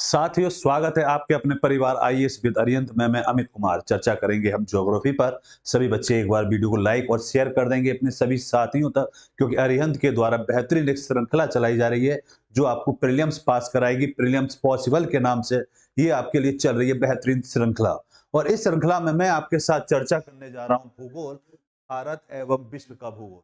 साथियों, स्वागत है आपके अपने परिवार आईएएस विद अरिहंत में। मैं अमित कुमार। चर्चा करेंगे हम ज्योग्राफी पर। सभी बच्चे एक बार वीडियो को लाइक और शेयर कर देंगे अपने सभी साथियों तक, क्योंकि अरिहंत के द्वारा बेहतरीन एक श्रृंखला चलाई जा रही है जो आपको प्रीलिम्स पास कराएगी। प्रीलिम्स पॉसिबल के नाम से ये आपके लिए चल रही है बेहतरीन श्रृंखला। और इस श्रृंखला में मैं आपके साथ चर्चा करने जा रहा हूँ भूगोल, भारत एवं विश्व का भूगोल।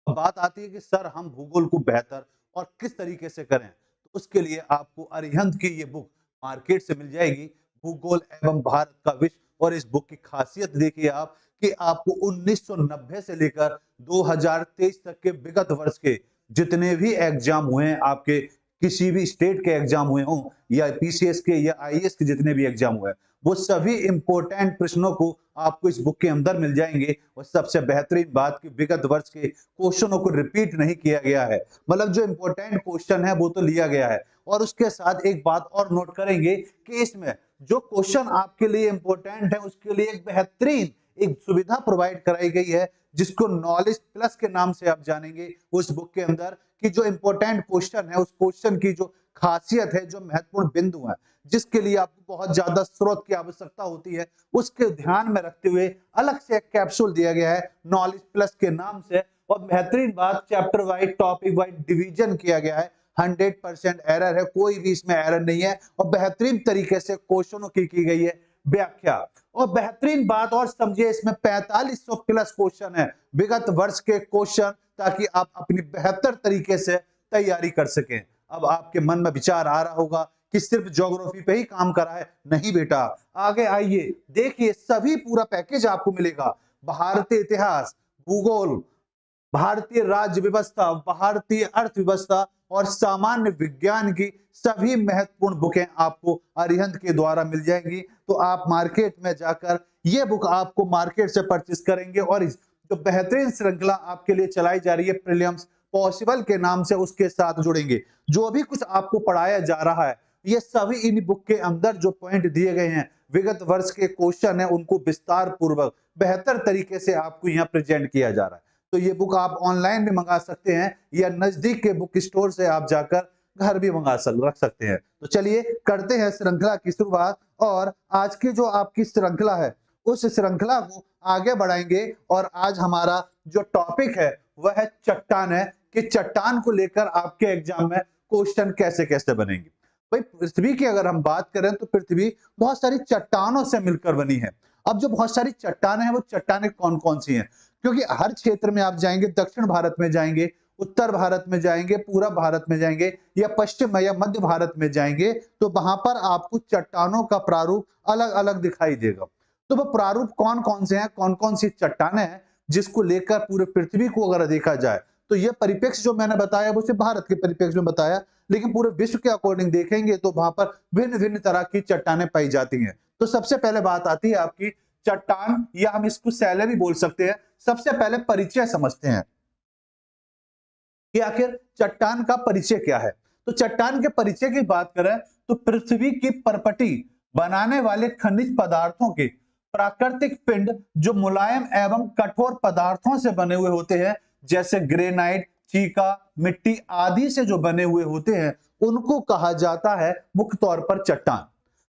अब बात आती है कि सर हम भूगोल को बेहतर और किस तरीके से करें, तो उसके लिए आपको अरिहंत की ये बुक मार्केट से मिल जाएगी, भूगोल एवं भारत का विश्व। और इस बुक की खासियत देखिए आप कि आपको 1990 से लेकर 2023 तक के विगत वर्ष के जितने भी एग्जाम हुए हैं, आपके किसी भी स्टेट के एग्जाम हुए हों या पीसीएस के या आईएएस के जितने भी एग्जाम हुए हैं, वो सभी इंपॉर्टेंट प्रश्नों को आपको इस बुक के अंदर मिल जाएंगे। और सबसे बेहतरीन बात कि विगत वर्ष के क्वेश्चनों को रिपीट नहीं किया गया है, मतलब जो इंपॉर्टेंट क्वेश्चन है वो तो लिया गया है। और उसके साथ एक बात और नोट करेंगे कि इसमें जो क्वेश्चन आपके लिए इंपॉर्टेंट है उसके लिए एक बेहतरीन एक सुविधा प्रोवाइड कराई गई है, जिसको नॉलेज प्लस के नाम से आप जानेंगे उस बुक के अंदर। कि जो इंपॉर्टेंट क्वेश्चन है उस क्वेश्चन की जो खासियत है, जो महत्वपूर्ण बिंदु है, जिसके लिए आपको बहुत ज्यादा स्रोत की आवश्यकता होती है, उसके ध्यान में रखते हुए अलग से एक कैप्सूल दिया गया है नॉलेज प्लस के नाम से। और बेहतरीन बात, chapter wise topic wise division किया गया है। 100% एरर है, कोई भी इसमें एरर नहीं है। और बेहतरीन तरीके से क्वेश्चनों की गई है व्याख्या। और बेहतरीन बात और समझिए, इसमें 4500 प्लस क्वेश्चन है, विगत वर्ष के क्वेश्चन, ताकि आप अपनी बेहतर तरीके से तैयारी कर सकें। अब आपके मन में विचार आ रहा होगा कि सिर्फ ज्योग्राफी पे ही काम करा है। नहीं बेटा, आगे आइए, देखिए सभी पूरा पैकेज आपको मिलेगा। भारतीय इतिहास, भूगोल, भारतीय राज्य व्यवस्था, भारतीय अर्थव्यवस्था और सामान्य विज्ञान की सभी महत्वपूर्ण बुकें आपको अरिहंत के द्वारा मिल जाएंगी। तो आप मार्केट में जाकर ये बुक आपको मार्केट से परचेस करेंगे और इस जो बेहतरीन श्रृंखला आपके लिए चलाई जा रही है प्रीलिम्स पॉसिबल के नाम से, उसके साथ जुड़ेंगे। जो भी कुछ आपको पढ़ाया जा रहा है, ये सभी इन बुक के अंदर जो पॉइंट दिए गए हैं, विगत वर्ष के क्वेश्चन है, उनको विस्तार पूर्वक बेहतर तरीके से आपको यहाँ प्रेजेंट किया जा रहा है। तो ये बुक आप ऑनलाइन भी मंगा सकते हैं या नजदीक के बुक स्टोर से आप जाकर घर भी रख सकते हैं। तो चलिए करते हैं श्रृंखला की शुरुआत। और आज की जो आपकी श्रृंखला है, उस श्रृंखला को आगे बढ़ाएंगे। और आज हमारा जो टॉपिक है वह है चट्टान है, कि चट्टान को लेकर आपके एग्जाम में क्वेश्चन कैसे कैसे बनेंगे। भाई, पृथ्वी की अगर हम बात करें तो पृथ्वी बहुत सारी चट्टानों से मिलकर बनी है। अब जो बहुत सारी चट्टानें हैं, वो चट्टानें कौन कौन सी हैं? क्योंकि हर क्षेत्र में आप जाएंगे, दक्षिण भारत में जाएंगे, उत्तर भारत में जाएंगे, पूर्व भारत में जाएंगे या पश्चिम या मध्य भारत में जाएंगे, तो वहां पर आपको चट्टानों का प्रारूप अलग अलग दिखाई देगा। तो वो प्रारूप कौन कौन से हैं, कौन कौन सी चट्टानें हैं, जिसको लेकर पूरे पृथ्वी को अगर देखा जाए, तो ये परिप्रेक्ष्य जो मैंने बताया वो सिर्फ भारत के परिप्रेक्ष्य में बताया, लेकिन पूरे विश्व के अकॉर्डिंग देखेंगे तो वहां पर भिन्न भिन्न तरह की चट्टानें पाई जाती हैं। तो सबसे पहले बात आती है आपकी चट्टान, या हम इसको सैले भी बोल सकते हैं। सबसे पहले परिचय समझते हैं कि आखिर चट्टान का परिचय क्या है। तो चट्टान के परिचय की बात करें तो पृथ्वी की परपटी बनाने वाले खनिज पदार्थों के प्राकृतिक पिंड जो मुलायम एवं कठोर पदार्थों से बने हुए होते हैं, जैसे ग्रेनाइट, चीका, मिट्टी आदि से जो बने हुए होते हैं, उनको कहा जाता है मुख्य तौर पर चट्टान।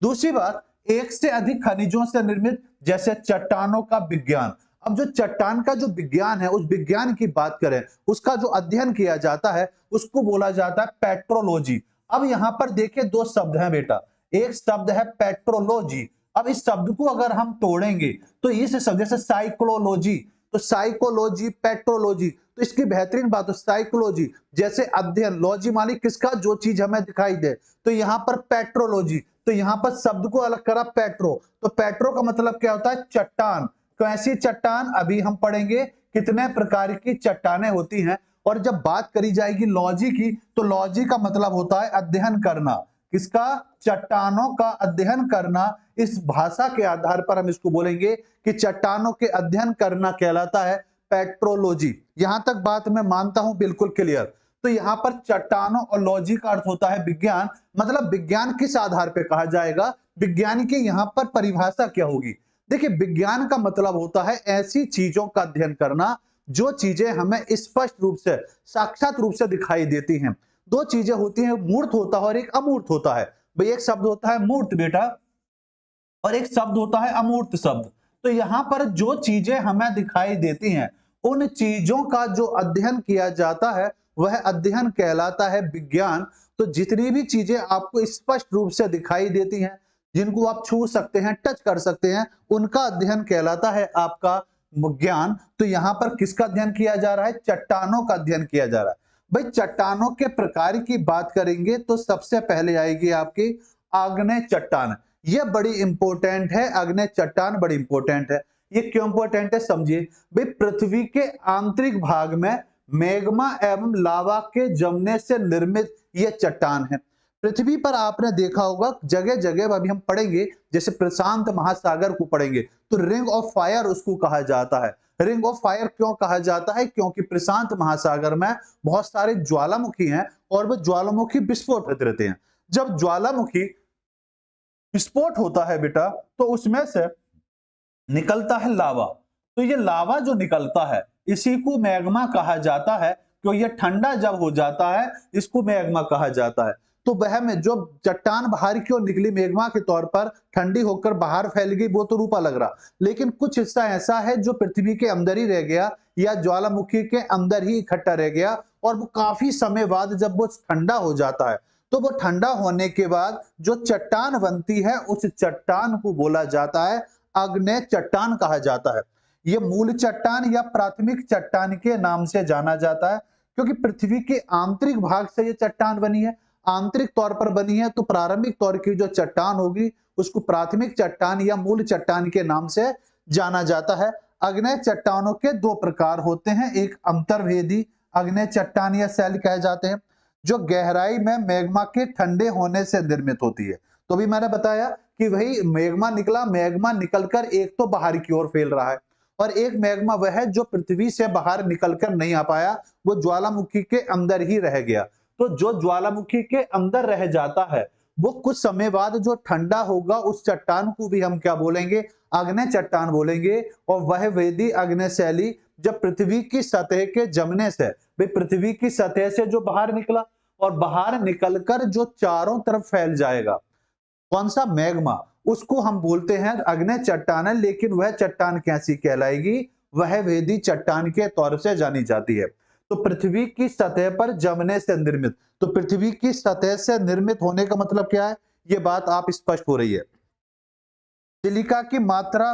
दूसरी बात, एक से अधिक खनिजों से निर्मित, जैसे चट्टानों का विज्ञान। अब जो चट्टान का जो विज्ञान है, उस विज्ञान की बात करें, उसका जो अध्ययन किया जाता है, उसको बोला जाता है पेट्रोलॉजी। अब यहाँ पर देखिए दो शब्द हैं बेटा, एक शब्द है पेट्रोलॉजी। अब इस शब्द को अगर हम तोड़ेंगे तो इस शब्द जैसे साइकोलॉजी, तो साइकोलॉजी, पेट्रोलॉजी, तो इसकी बेहतरीन बात हो साइकोलॉजी, जैसे अध्ययन, लॉजी मालिक किसका, जो चीज हमें दिखाई दे, तो यहाँ पर पेट्रोलॉजी, तो यहाँ पर शब्द को अलग करा पेट्रो। तो पेट्रो का मतलब क्या होता है, चट्टान। तो ऐसी चट्टान अभी हम पढ़ेंगे कितने प्रकार की चट्टानें होती हैं। और जब बात करी जाएगी लॉजी की, तो लॉजी का मतलब होता है अध्ययन करना। किसका, चट्टानों का अध्ययन करना। इस भाषा के आधार पर हम इसको बोलेंगे कि चट्टानों के अध्ययन करना कहलाता है पेट्रोलॉजी। यहां तक बात मैं मानता हूं बिल्कुल क्लियर। तो यहाँ पर चट्टानों और लॉजी का अर्थ होता है विज्ञान। मतलब विज्ञान किस आधार पर कहा जाएगा, विज्ञान की यहाँ पर परिभाषा क्या होगी। देखिए, विज्ञान का मतलब होता है ऐसी चीजों का अध्ययन करना जो चीजें हमें स्पष्ट रूप से, साक्षात रूप से दिखाई देती हैं। दो चीजें होती हैं, मूर्त होता है और एक अमूर्त होता है। भाई एक शब्द होता है मूर्त बेटा और एक शब्द होता है अमूर्त शब्द। तो यहाँ पर जो चीजें हमें दिखाई देती हैं उन चीजों का जो अध्ययन किया जाता है वह अध्ययन कहलाता है विज्ञान। तो जितनी भी चीजें आपको स्पष्ट रूप से दिखाई देती हैं, जिनको आप छू सकते हैं, टच कर सकते हैं, उनका अध्ययन कहलाता है आपका ज्ञान। तो यहाँ पर किसका अध्ययन किया जा रहा है? चट्टानों का अध्ययन किया जा रहा है। भाई चट्टानों के प्रकार की बात करेंगे तो सबसे पहले आएगी आपकी आग्नेय चट्टान। ये बड़ी इंपॉर्टेंट है, आग्नेय चट्टान बड़ी इंपॉर्टेंट है। ये क्यों इंपॉर्टेंट है समझिए। भाई पृथ्वी के आंतरिक भाग में मैग्मा एवं लावा के जमने से निर्मित ये चट्टान है। पृथ्वी पर आपने देखा होगा जगह जगह, अभी हम पढ़ेंगे, जैसे प्रशांत महासागर को पढ़ेंगे तो रिंग ऑफ फायर उसको कहा जाता है। रिंग ऑफ फायर क्यों कहा जाता है? क्योंकि प्रशांत महासागर में बहुत सारे ज्वालामुखी हैं और वो ज्वालामुखी विस्फोट होते रहते हैं। जब ज्वालामुखी विस्फोट होता है बेटा तो उसमें से निकलता है लावा। तो ये लावा जो निकलता है इसी को मैग्मा कहा जाता है। तो ये ठंडा जब हो जाता है इसको मैग्मा कहा जाता है। तो वह में जो चट्टान बाहर की ओर निकली मैग्मा के तौर पर ठंडी होकर बाहर फैल गई, वो तो रूपा लग रहा, लेकिन कुछ हिस्सा ऐसा है जो पृथ्वी के अंदर ही रह गया या ज्वालामुखी के अंदर ही इकट्ठा रह गया और वो काफी समय बाद जब वो ठंडा हो जाता है तो वो ठंडा होने के बाद जो चट्टान बनती है उस चट्टान को बोला जाता है आग्नेय चट्टान कहा जाता है। ये मूल चट्टान या प्राथमिक चट्टान के नाम से जाना जाता है क्योंकि पृथ्वी के आंतरिक भाग से ये चट्टान बनी है, आंतरिक तौर पर बनी है। तो प्रारंभिक तौर की जो चट्टान होगी उसको प्राथमिक चट्टान या मूल चट्टान के नाम से जाना जाता है। आग्नेय चट्टानों के दो प्रकार होते हैं, एक अंतर्वेदी आग्नेय चट्टान या शैल कहे जाते हैं जो गहराई में मैग्मा के ठंडे होने से निर्मित होती है। तो भी मैंने बताया कि वही मैग्मा निकला, मैग्मा निकलकर एक तो बाहर की ओर फैल रहा है और एक मैग्मा वह है जो पृथ्वी से बाहर निकलकर नहीं आ पाया, वो ज्वालामुखी के अंदर ही रह गया। तो जो ज्वालामुखी के अंदर रह जाता है वो कुछ समय बाद जो ठंडा होगा उस चट्टान को भी हम क्या बोलेंगे? आग्नेय चट्टान बोलेंगे। और वह वेदी आग्नेय शैली जब पृथ्वी की सतह के जमने से, पृथ्वी की सतह से जो बाहर निकला और बाहर निकलकर जो चारों तरफ फैल जाएगा, कौन सा? मैग्मा, उसको हम बोलते हैं आग्नेय चट्टान है। लेकिन वह चट्टान कैसी कहलाएगी? वह वेदी चट्टान के तौर से जानी जाती है। तो पृथ्वी की सतह पर जमने से निर्मित, तो पृथ्वी की सतह से निर्मित होने का मतलब क्या है? ये बात आप स्पष्ट हो रही है। सिलिका की मात्रा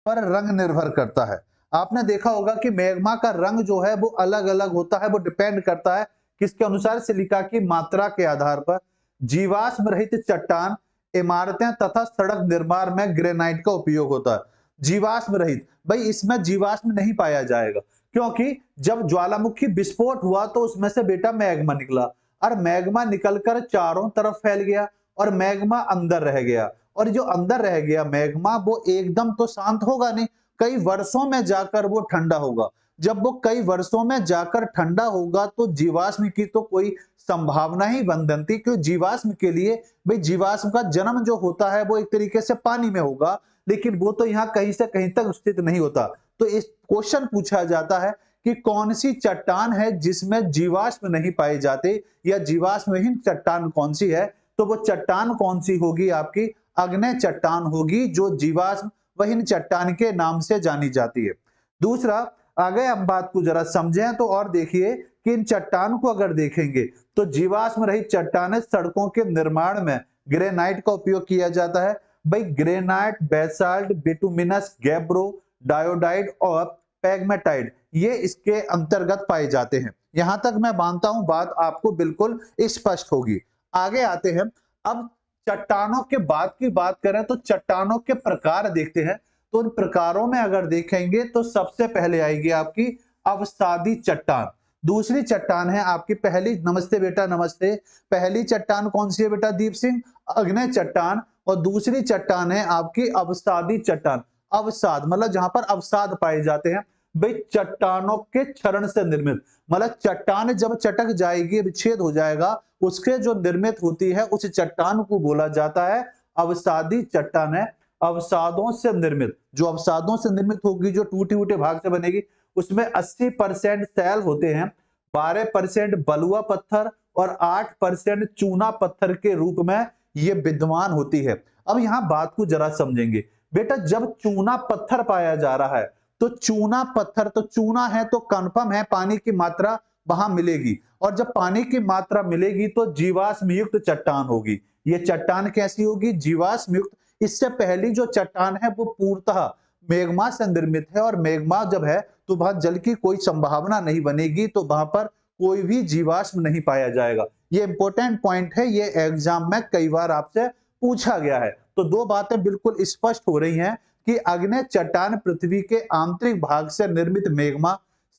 पर रंग निर्भर करता है। आपने देखा होगा कि मैग्मा का रंग जो है वो अलग अलग होता है, वो डिपेंड करता है किसके अनुसार? सिलिका की मात्रा के आधार पर। जीवाश्म रहित चट्टान, इमारतें तथा सड़क निर्माण में ग्रेनाइट का उपयोग होता है। जीवाश्म रहित, भाई इसमें जीवाश्म नहीं पाया जाएगा क्योंकि जब ज्वालामुखी विस्फोट हुआ तो उसमें से बेटा मैग्मा निकला और मैग्मा निकलकर चारों तरफ फैल गया और मैग्मा अंदर रह गया। और जो अंदर रह गया मैग्मा वो एकदम तो शांत होगा नहीं, कई वर्षों में जाकर वो ठंडा होगा। जब वो कई वर्षों में जाकर ठंडा होगा तो जीवाश्म की तो कोई संभावना ही बन बनती, क्योंकि जीवाश्म के लिए भाई जीवाश्म का जन्म जो होता है वो एक तरीके से पानी में होगा, लेकिन वो तो यहाँ कहीं से कहीं तक स्थित नहीं होता। तो इस क्वेश्चन पूछा जाता है कि कौन सी चट्टान है जिसमें जीवाश्म नहीं पाए जाते या जीवाश्महीन चट्टान कौन सी है? तो वो चट्टान कौन सी होगी? आपकी आग्नेय चट्टान होगी जो जीवाश्म वहीन चट्टान के नाम से जानी जाती है। दूसरा, आगे हम बात को जरा समझें तो और देखिए कि इन चट्टान को अगर देखेंगे तो जीवाश्म रहित चट्टानें सड़कों के निर्माण में ग्रेनाइट का उपयोग किया जाता है। भाई ग्रेनाइट, बेसाल्ट, बिटुमिनस, गैब्रो, डायोडाइड और पैगमेटाइड ये इसके अंतर्गत पाए जाते हैं। यहां तक मैं मानता हूं बात आपको बिल्कुल स्पष्ट होगी। आगे आते हैं, अब चट्टानों के बाद की बात करें तो चट्टानों के प्रकार देखते हैं। तो उन प्रकारों में अगर देखेंगे तो सबसे पहले आएगी आपकी अवसादी चट्टान। दूसरी चट्टान है आपकी पहली, नमस्ते बेटा नमस्ते, पहली चट्टान कौन सी है बेटा? दीप सिंह, आग्नेय चट्टान। और दूसरी चट्टान है आपकी अवसादी चट्टान। अवसाद मतलब जहां पर अवसाद पाए जाते हैं, भाई चट्टानों के क्षरण से निर्मित, मतलब चट्टान जब चटक जाएगी, विच्छेद हो जाएगा, उसके जो निर्मित होती है उस चट्टान को बोला जाता है अवसादी चट्टान है। अवसादों से निर्मित, जो अवसादों से निर्मित होगी, जो टूटे फूटे भाग से बनेगी, उसमें 80% सैल होते हैं, 12% बलुआ पत्थर और 8% चूना पत्थर के रूप में ये विद्यमान होती है। अब यहाँ बात को जरा समझेंगे। बेटा जब चूना पत्थर पाया जा रहा है तो चूना पत्थर, तो चूना है तो कन्फर्म है पानी की मात्रा वहां मिलेगी, और जब पानी की मात्रा मिलेगी तो जीवाश्म युक्त चट्टान होगी। ये चट्टान कैसी होगी? जीवाश्म युक्त। इससे पहली जो चट्टान है वो पूर्णतः मैग्मा से निर्मित है, और मैग्मा जब है तो वहां जल की कोई संभावना नहीं बनेगी, तो वहां पर कोई भी जीवाश्म नहीं पाया जाएगा। ये इंपॉर्टेंट पॉइंट है, ये एग्जाम में कई बार आपसे पूछा गया है। तो दो बातें बिल्कुल स्पष्ट हो रही हैं कि आग्नेय चट्टान पृथ्वी के आंतरिक भाग से निर्मित मैग्मा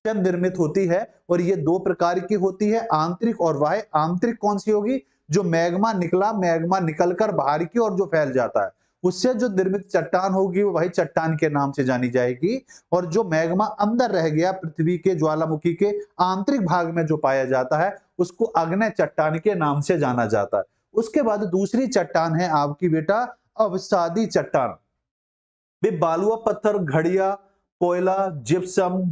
से निर्मित होती है, और ये दो प्रकार की होती है, आंतरिक और बाह्य। आंतरिक कौन सी होगी? जो मैग्मा निकलकर बाहर की ओर जो फैल जाता है, उससे जो निर्मित चट्टान होगी वो वही चट्टान के नाम से जानी जाएगी। और जो मैग्मा अंदर रह गया पृथ्वी के ज्वालामुखी के आंतरिक भाग में जो पाया जाता है, उसको आग्नेय चट्टान के नाम से जाना जाता है। उसके बाद दूसरी चट्टान है आपकी बेटा अवसादी चट्टान। बालुआ पत्थर, घड़िया, कोयला, जिप्सम,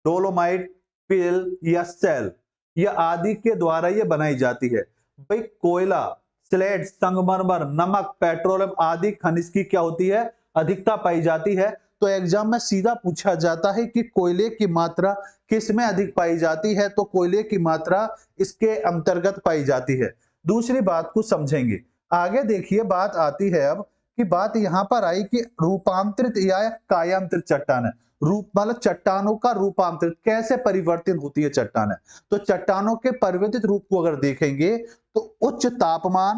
डोलोमाइट, पिल या सेल या आदि के द्वारा ये बनाई जाती है। भाई कोयला, स्लेट, संगमरमर, नमक, पेट्रोलियम आदि खनिज की क्या होती है? अधिकता पाई जाती है। तो एग्जाम में सीधा पूछा जाता है कि कोयले की मात्रा किस में अधिक पाई जाती है? तो कोयले की मात्रा इसके अंतर्गत पाई जाती है। दूसरी बात को समझेंगे। आगे देखिए बात आती है अब कि बात यहां पर आई कि रूपांतरित या कायांतरित चट्टान है। रूप मतलब चट्टानों का रूपांतरित कैसे परिवर्तित होती है चट्टानें? तो चट्टानों के परिवर्तित रूप को अगर देखेंगे तो उच्च तापमान,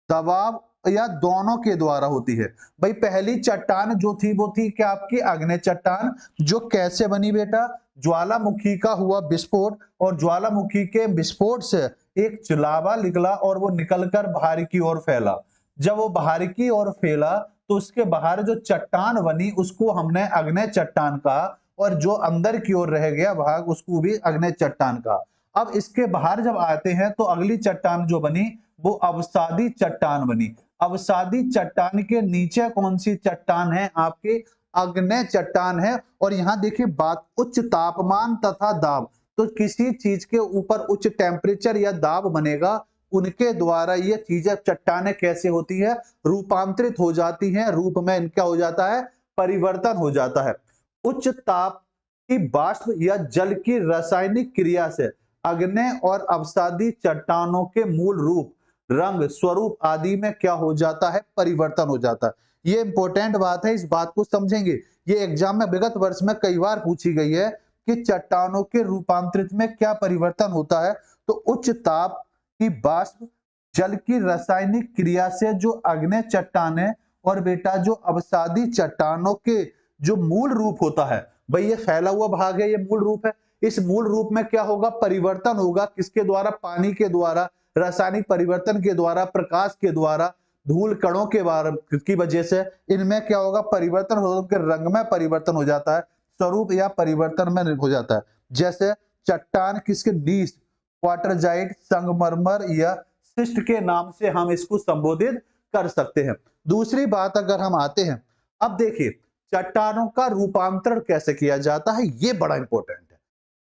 दबाव या दोनों के द्वारा होती है। भाई पहली चट्टान जो थी वो थी क्या आपकी? आग्नेय चट्टान, जो कैसे बनी बेटा? ज्वालामुखी का हुआ विस्फोट, और ज्वालामुखी के विस्फोट से एक लावा निकला और वो निकलकर बाहर की ओर फैला। जब वो बाहर की ओर फैला तो उसके बाहर जो चट्टान बनी उसको हमने आग्नेय चट्टान कहा, और जो अंदर की ओर रह गया भाग उसको भी आग्नेय चट्टान कहा। अब इसके बाहर जब आते हैं तो अगली चट्टान जो बनी वो अवसादी चट्टान बनी। अवसादी चट्टान के नीचे कौन सी चट्टान है? आपके आग्नेय चट्टान है। और यहां देखिए बात उच्च तापमान तथा दाब, तो किसी चीज के ऊपर उच्च टेम्परेचर या दाब बनेगा, उनके द्वारा ये चीजें चट्टानें कैसे होती है? रूपांतरित हो जाती हैं, रूप में इनका हो जाता है परिवर्तन हो जाता है। उच्च ताप की वाष्प या जल की रासायनिक क्रिया से आग्नेय और अवसादी चट्टानों के मूल रूप, रंग, स्वरूप आदि में क्या हो जाता है? परिवर्तन हो जाता है। ये इंपॉर्टेंट बात है, इस बात को समझेंगे। ये एग्जाम में विगत वर्ष में कई बार पूछी गई है कि चट्टानों के रूपांतरित में क्या परिवर्तन होता है? तो उच्च ताप की वाष्प जल की रासायनिक क्रिया से जो आग्नेय चट्टानें और बेटा जो अवसादी चट्टानों के जो मूल रूप होता है, भाई ये फैला हुआ भाग है, ये मूल रूप है। इस मूल रूप में क्या होगा? परिवर्तन होगा। किसके द्वारा? पानी के द्वारा, रासायनिक परिवर्तन के द्वारा, प्रकाश के द्वारा, धूल कणों के की वजह से इनमें क्या होगा? परिवर्तन होगा, उनके रंग में परिवर्तन हो जाता है, स्वरूप या परिवर्तन में हो जाता है। जैसे चट्टान किसके? नीस, क्वार्टरजाइट, संगमरमर या शिस्ट के नाम से हम इसको संबोधित कर सकते हैं। दूसरी बात अगर हम आते हैं, अब देखिए चट्टानों का रूपांतरण कैसे किया जाता है, ये बड़ा इंपॉर्टेंट है।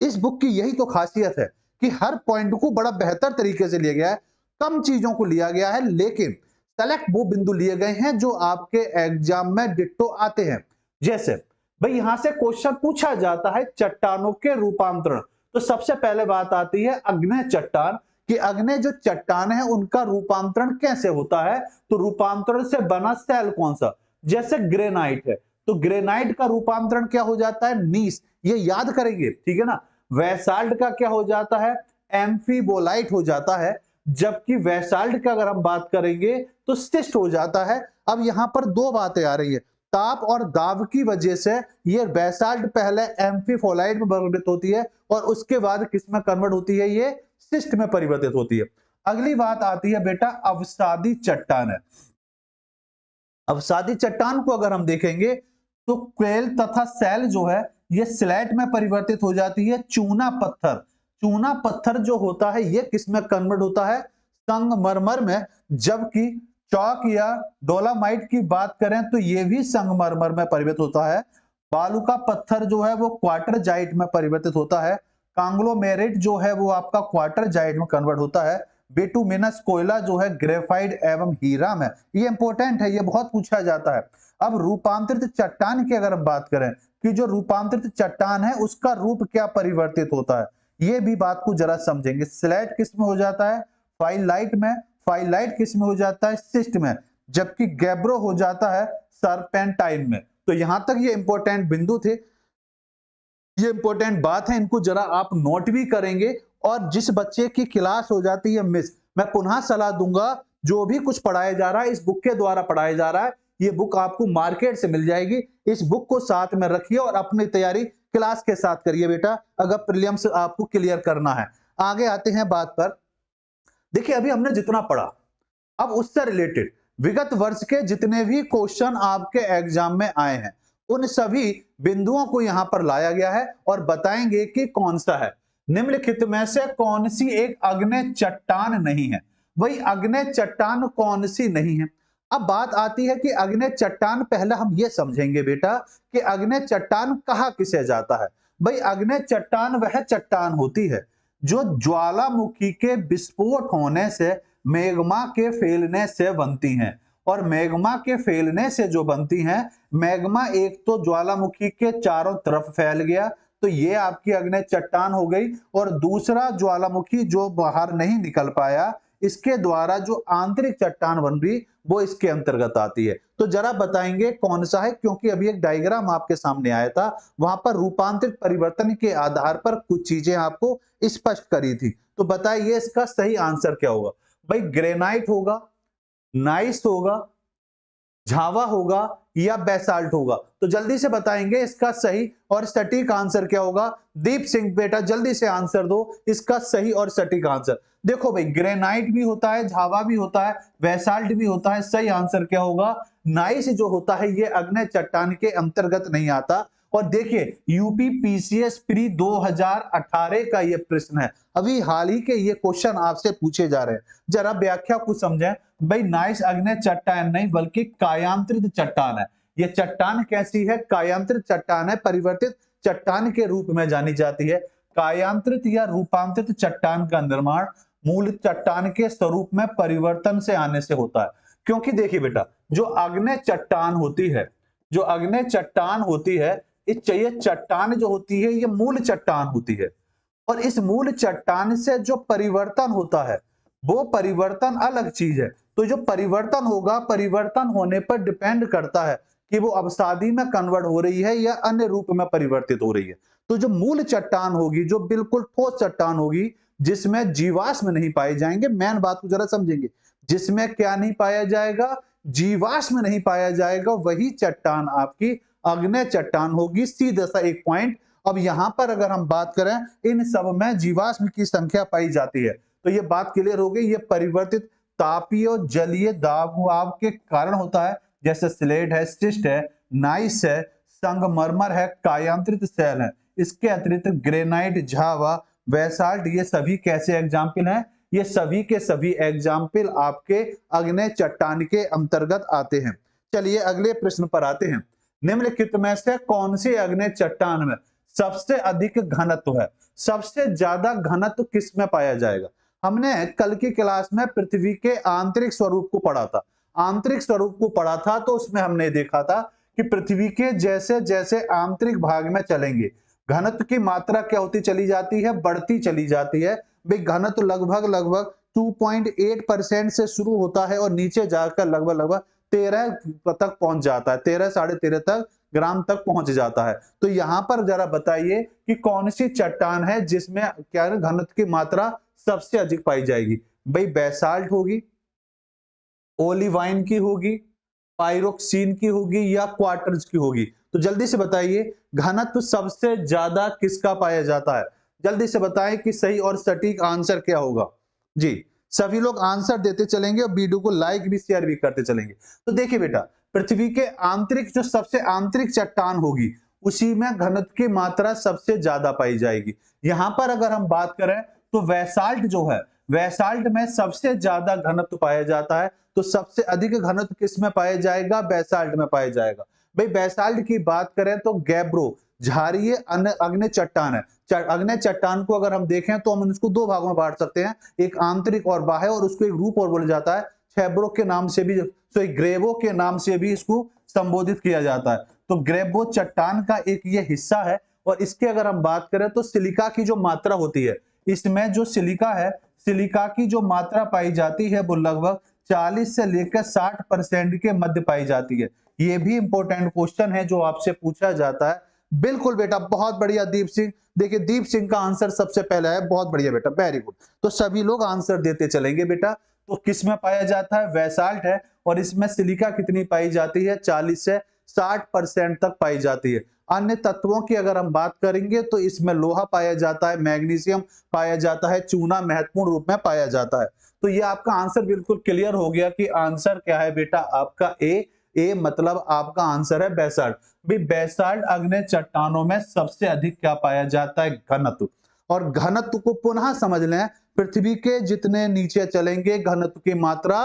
इस बुक की यही तो खासियत है कि हर पॉइंट को बड़ा बेहतर तरीके से लिया गया है, कम चीजों को लिया गया है, लेकिन सेलेक्ट वो बिंदु लिए गए हैं जो आपके एग्जाम में डिट्टो आते हैं। जैसे भाई यहां से क्वेश्चन पूछा जाता है चट्टानों के रूपांतरण, तो सबसे पहले बात आती है आग्नेय चट्टान कि आग्नेय जो चट्टान है उनका रूपांतरण कैसे होता है? तो रूपांतरण से बना सेल कौन सा? जैसे ग्रेनाइट है तो ग्रेनाइट का रूपांतरण क्या हो जाता है? नीस, ये याद करेंगे, ठीक है ना। वेसाल्ट का क्या हो जाता है? एम्फीबोलाइट हो जाता है। जबकि वेसाल्ट का अगर हम बात करेंगे तो सिस्ट हो जाता है। अब यहां पर दो बातें आ रही है, ताप और दाब की वजह से ये बेसाल्ट पहले एम्फीफोलाइट में परिवर्तित होती है और उसके बाद किस में कन्वर्ट होती है? ये सिस्ट में परिवर्तित होती है। अगली बात आती है बेटा अवसादी चट्टान है। अवसादी चट्टान को अगर हम देखेंगे तो क्वेल तथा सेल जो है ये स्लेट में परिवर्तित हो जाती है। चूना पत्थर, चूना पत्थर जो होता है ये किस में कन्वर्ट होता है? संगमरमर में। जबकि चौक या डोलामाइट की बात करें तो ये भी संगमरमर में परिवर्तित होता है। बालू का पत्थर जो है वो क्वार्टरजाइट में परिवर्तित होता है। कांग्लोमेरेट जो है वो आपका क्वार्टरजाइट में कन्वर्ट होता है। बिटुमिनस कोयला जो है ग्रेफाइट एवं हीरा में। ये इंपॉर्टेंट है, ये बहुत पूछा जाता है। अब रूपांतरित चट्टान की अगर हम बात करें कि जो रूपांतरित चट्टान है उसका रूप क्या परिवर्तित होता है, ये भी बात को जरा समझेंगे। स्लेट किस में हो जाता है, फाइलाइट में, फाइलाइट किस में हो जाता है, सिस्ट में, जबकि गैब्रो हो जाता है सर्पेंटाइन में। तो यहां तक ये इंपॉर्टेंट बिंदु थे, ये इंपॉर्टेंट बात है, इनको जरा आप नोट भी करेंगे। और जिस बच्चे की क्लास हो जाती है मिस, मैं पुनः सलाह दूंगा जो भी कुछ पढ़ाया जा रहा है इस बुक के द्वारा पढ़ाया जा रहा है, ये बुक आपको मार्केट से मिल जाएगी, इस बुक को साथ में रखिए और अपनी तैयारी क्लास के साथ करिए बेटा, अगर प्रीलिम्स आपको क्लियर करना है। आगे आते हैं बात पर। देखिए अभी हमने जितना पढ़ा, अब उससे रिलेटेड विगत वर्ष के जितने भी क्वेश्चन आपके एग्जाम में आए हैं उन सभी बिंदुओं को यहां पर लाया गया है और बताएंगे कि कौन सा है। निम्नलिखित में से कौन सी एक आग्नेय चट्टान नहीं है, वही आग्नेय चट्टान कौन सी नहीं है। अब बात आती है कि आग्नेय चट्टान, पहले हम ये समझेंगे बेटा कि आग्नेय चट्टान कहा किसे जाता है। भाई आग्नेय चट्टान वह चट्टान होती है जो ज्वालामुखी के विस्फोट होने से मैग्मा के फैलने से बनती हैं। और मैग्मा के फैलने से जो बनती हैं, मैग्मा एक तो ज्वालामुखी के चारों तरफ फैल गया तो ये आपकी आग्नेय चट्टान हो गई, और दूसरा ज्वालामुखी जो बाहर नहीं निकल पाया, इसके द्वारा जो आंतरिक चट्टान बन रही वो इसके अंतर्गत आती है। तो जरा बताएंगे कौन सा है, क्योंकि अभी एक डायग्राम आपके सामने आया था, वहां पर रूपांतरित परिवर्तन के आधार पर कुछ चीजें आपको स्पष्ट करी थी। तो बताइए इसका सही आंसर क्या होगा। भाई ग्रेनाइट होगा, नाइस होगा, झावा होगा या बेसाल्ट होगा। तो जल्दी से बताएंगे इसका सही और सटीक आंसर क्या होगा। दीप सिंह बेटा जल्दी से आंसर दो इसका सही और सटीक आंसर। देखो भाई ग्रेनाइट भी होता है, झावा भी होता है, बेसाल्ट भी होता है, सही आंसर क्या होगा, नाइस जो होता है ये आग्नेय चट्टान के अंतर्गत नहीं आता। और देखिए यूपी पीसीएस प्री 2018 का ये प्रश्न है, अभी हाल ही के ये क्वेश्चन आपसे पूछे जा रहे हैं, जरा व्याख्या को समझें। भाई नाइस आग्नेय चट्टान नहीं बल्कि कायांतरित चट्टान है। ये चट्टान कैसी है, कायांतरित चट्टान है, परिवर्तित चट्टान के रूप में जानी जाती है। कायांतरित या रूपांतरित चट्टान का निर्माण मूल चट्टान के स्वरूप में परिवर्तन से आने से होता है। क्योंकि देखिए बेटा जो आग्नेय चट्टान होती है, जो आग्नेय चट्टान होती है, ये चट्टान जो होती है ये मूल चट्टान होती है, और इस मूल चट्टान से जो परिवर्तन होता है वो परिवर्तन अलग चीज है। तो जो परिवर्तन होगा, परिवर्तन होने पर डिपेंड करता है कि वो अवसादी में कन्वर्ट हो रही है या अन्य रूप में परिवर्तित हो रही है। तो जो मूल चट्टान होगी, जो बिल्कुल ठोस चट्टान होगी जिसमें जीवाश्म नहीं पाए जाएंगे, मेन बात को जरा समझेंगे, जिसमें क्या नहीं पाया जाएगा, जीवाश्म नहीं पाया जाएगा, वही चट्टान आपकी आग्नेय चट्टान होगी। सीधा सा एक पॉइंट। अब यहां पर अगर हम बात करें इन सब में जीवाश्म की संख्या पाई जाती है तो ये बात क्लियर हो गई, ये परिवर्तित तापीय और जलीय दबाव के कारण होता है, जैसे स्लेट है, सिस्ट है, नाइस है, संगमरमर है, कायांतरित सेल है। इसके अतिरिक्त ग्रेनाइट, झावा, बेसाल्ट, ये सभी कैसे एग्जाम्पल हैं, ये सभी के सभी एग्जाम्पल आपके आग्नेय चट्टान के अंतर्गत आते हैं। चलिए अगले प्रश्न पर आते हैं। निम्नलिखित में से कौन सी आग्नेय चट्टान में सबसे अधिक घनत्व है, सबसे ज्यादा घनत्व किस में पाया जाएगा। हमने कल की क्लास में पृथ्वी के आंतरिक स्वरूप को पढ़ा था, आंतरिक स्वरूप को पढ़ा था, तो उसमें हमने देखा था कि पृथ्वी के जैसे जैसे आंतरिक भाग में चलेंगे घनत्व की मात्रा क्या होती चली जाती है, बढ़ती चली जाती है। भाई घनत्व लगभग लगभग 2.8% से शुरू होता है और नीचे जाकर लगभग लगभग 13 तक पहुंच जाता है, 13 साढ़े 13 तक ग्राम तक पहुंच जाता है। तो यहां पर जरा बताइए कि कौन सी चट्टान है जिसमें क्या घनत्व की मात्रा सबसे अधिक पाई जाएगी। भाई बेसाल्ट होगी, ओलिवाइन की होगी, पाइरोक्सीन की होगी या क्वार्टर्स की होगी। तो जल्दी से बताइए घनत्व सबसे ज्यादा किसका पाया जाता है, जल्दी से बताएं कि सही और सटीक आंसर क्या होगा। जी सभी लोग आंसर देते चलेंगे और वीडियो को लाइक भी शेयर भी करते चलेंगे। तो देखिए बेटा पृथ्वी के आंतरिक जो सबसे आंतरिक चट्टान होगी उसी में घनत्व की मात्रा सबसे ज्यादा पाई जाएगी। यहां पर अगर हम बात करें तो बेसाल्ट जो है, बेसाल्ट में सबसे ज्यादा घनत्व पाया जाता है। तो सबसे अधिक घनत्व किस में पाया जाएगा, बेसाल्ट में पाया जाएगा। भाई बेसाल्ट की बात करें तो गैब्रो क्षारीय अग्नि चट्टान है। अग्नि चट्टान को अगर हम देखें तो हम इसको दो भागों में बांट सकते हैं, एक आंतरिक और बाह्य, और उसको एक रूप और बोला जाता है छेब्रो के नाम से भी, ग्रेवो के नाम से भी इसको संबोधित किया जाता है। तो ग्रेवो चट्टान का एक ये हिस्सा है। और इसके अगर हम बात करें तो सिलिका की जो मात्रा होती है, इसमें जो सिलिका है, सिलिका की जो मात्रा पाई जाती है वो लगभग 40 से लेकर 60% के मध्य पाई जाती है। ये भी इंपॉर्टेंट क्वेश्चन है जो आपसे पूछा जाता है। बिल्कुल बेटा, बहुत बढ़िया दीप सिंह। देखिए दीप सिंह का आंसर सबसे पहला है, बहुत बढ़िया बेटा, वेरी गुड। तो सभी लोग आंसर देते चलेंगे बेटा। तो किस में पाया जाता है? बेसाल्ट है। और इसमें सिलिका कितनी पाई जाती है? 40 से 60% तक पाई जाती है। अन्य तत्वों की अगर हम बात करेंगे तो इसमें लोहा पाया जाता है, मैग्नीशियम पाया जाता है, चूना महत्वपूर्ण रूप में पाया जाता है। तो ये आपका आंसर बिल्कुल क्लियर हो गया कि आंसर क्या है बेटा आपका ए मतलब आपका आंसर है बेसाल्ट। भी बेसाल्ट अग्नि चट्टानों में सबसे अधिक क्या पाया जाता है? घनत्व। और घनत्व को पुनः समझ लें, पृथ्वी के जितने नीचे चलेंगे घनत्व की मात्रा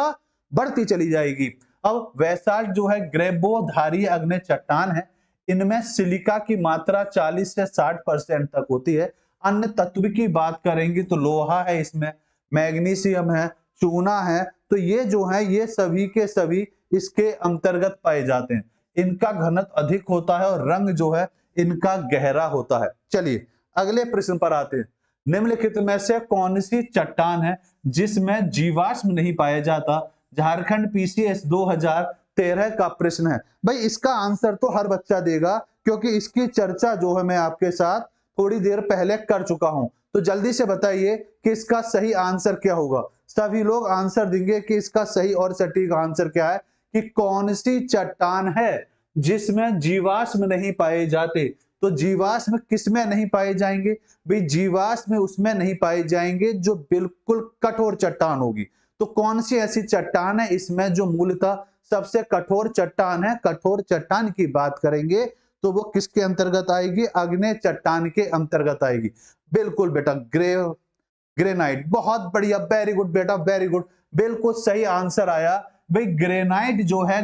बढ़ती चली जाएगी। अब बेसाल्ट जो है ग्रेबोधारीय अग्नि चट्टान है, इनमें सिलिका की मात्रा 40 से 60% तक होती है। अन्य तत्व की बात करेंगे तो लोहा है, इसमें मैग्नीशियम है, चूना है। तो ये जो है ये सभी के सभी इसके अंतर्गत पाए जाते हैं। इनका घनत्व अधिक होता है और रंग जो है इनका गहरा होता है। चलिए अगले प्रश्न पर आते हैं। निम्नलिखित में से कौन सी चट्टान है जिसमें जीवाश्म नहीं पाया जाता? झारखंड पीसीएस 2013 का प्रश्न है। भाई इसका आंसर तो हर बच्चा देगा, क्योंकि इसकी चर्चा जो है मैं आपके साथ थोड़ी देर पहले कर चुका हूं। तो जल्दी से बताइए कि इसका सही आंसर क्या होगा। सभी लोग आंसर देंगे कि इसका सही और सटीक आंसर क्या है, कि कौन सी चट्टान है जिसमें जीवाश्म नहीं पाए जाते। तो जीवाश्म किसमें नहीं पाए जाएंगे? भाई जीवाश्म उसमें नहीं पाए जाएंगे जो बिल्कुल कठोर चट्टान होगी। तो कौन सी ऐसी चट्टान है इसमें जो मूलतः सबसे कठोर चट्टान है? कठोर चट्टान की बात करेंगे तो वो किसके अंतर्गत आएगी? अग्नि चट्टान के अंतर्गत आएगी। बिल्कुल बेटा, ग्रेनाइट। बहुत बढ़िया, वेरी गुड बेटा, वेरी गुड, बिल्कुल सही आंसर आया। भाई ग्रेनाइट जो है,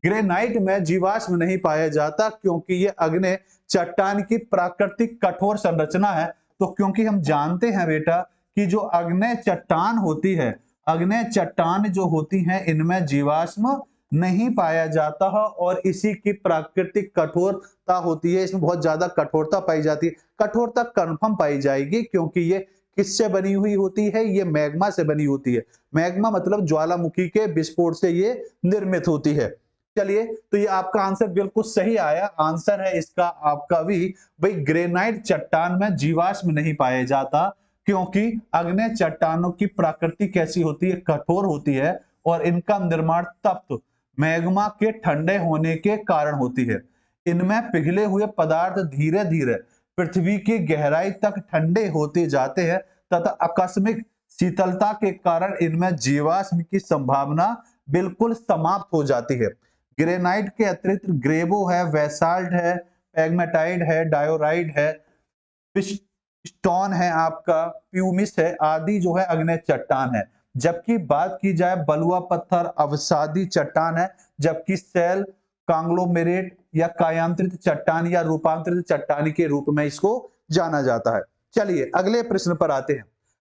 ग्रेनाइट में जीवाश्म नहीं पाया जाता, क्योंकि ये अग्नि चट्टान की प्राकृतिक कठोर संरचना है। तो क्योंकि हम जानते हैं बेटा कि जो अग्नि चट्टान होती है, अग्नि चट्टान जो होती है इनमें जीवाश्म नहीं पाया जाता है, और इसी की प्राकृतिक कठोरता होती है, इसमें बहुत ज्यादा कठोरता पाई जाती है। कठोरता कंफर्म पाई जाएगी, क्योंकि ये किससे बनी हुई होती है? ये मैग्मा से बनी होती है। मैग्मा मतलब ज्वालामुखी के विस्फोट से ये निर्मित होती है। चलिए, तो ये आपका आंसर बिल्कुल सही आया। आंसर है इसका आपका भी। भाई ग्रेनाइट चट्टान में जीवाश्म नहीं पाया जाता, क्योंकि अग्नि चट्टानों की प्रकृति कैसी होती है? कठोर होती है, और इनका निर्माण तप्त मैग्मा के ठंडे होने के कारण होती है। इनमें पिघले हुए पदार्थ धीरे धीरे पृथ्वी की गहराई तक ठंडे होते जाते हैं, तथा आकस्मिक शीतलता के कारण इनमें जीवाश्म की संभावना बिल्कुल समाप्त हो जाती है। ग्रेनाइट के अतिरिक्त ग्रेवो है, वेसाल्ट है, पैग्मेटाइट है, डायोराइट है, स्टोन है, आपका प्यूमिस है, आदि जो है अग्नि चट्टान है। जबकि बात की जाए बलुआ पत्थर अवसादी चट्टान है, जबकि सेल कांग्लोमेरेट या कायांतरित चट्टान या रूपांतरित चट्टान के रूप में इसको जाना जाता है। चलिए अगले प्रश्न पर आते हैं।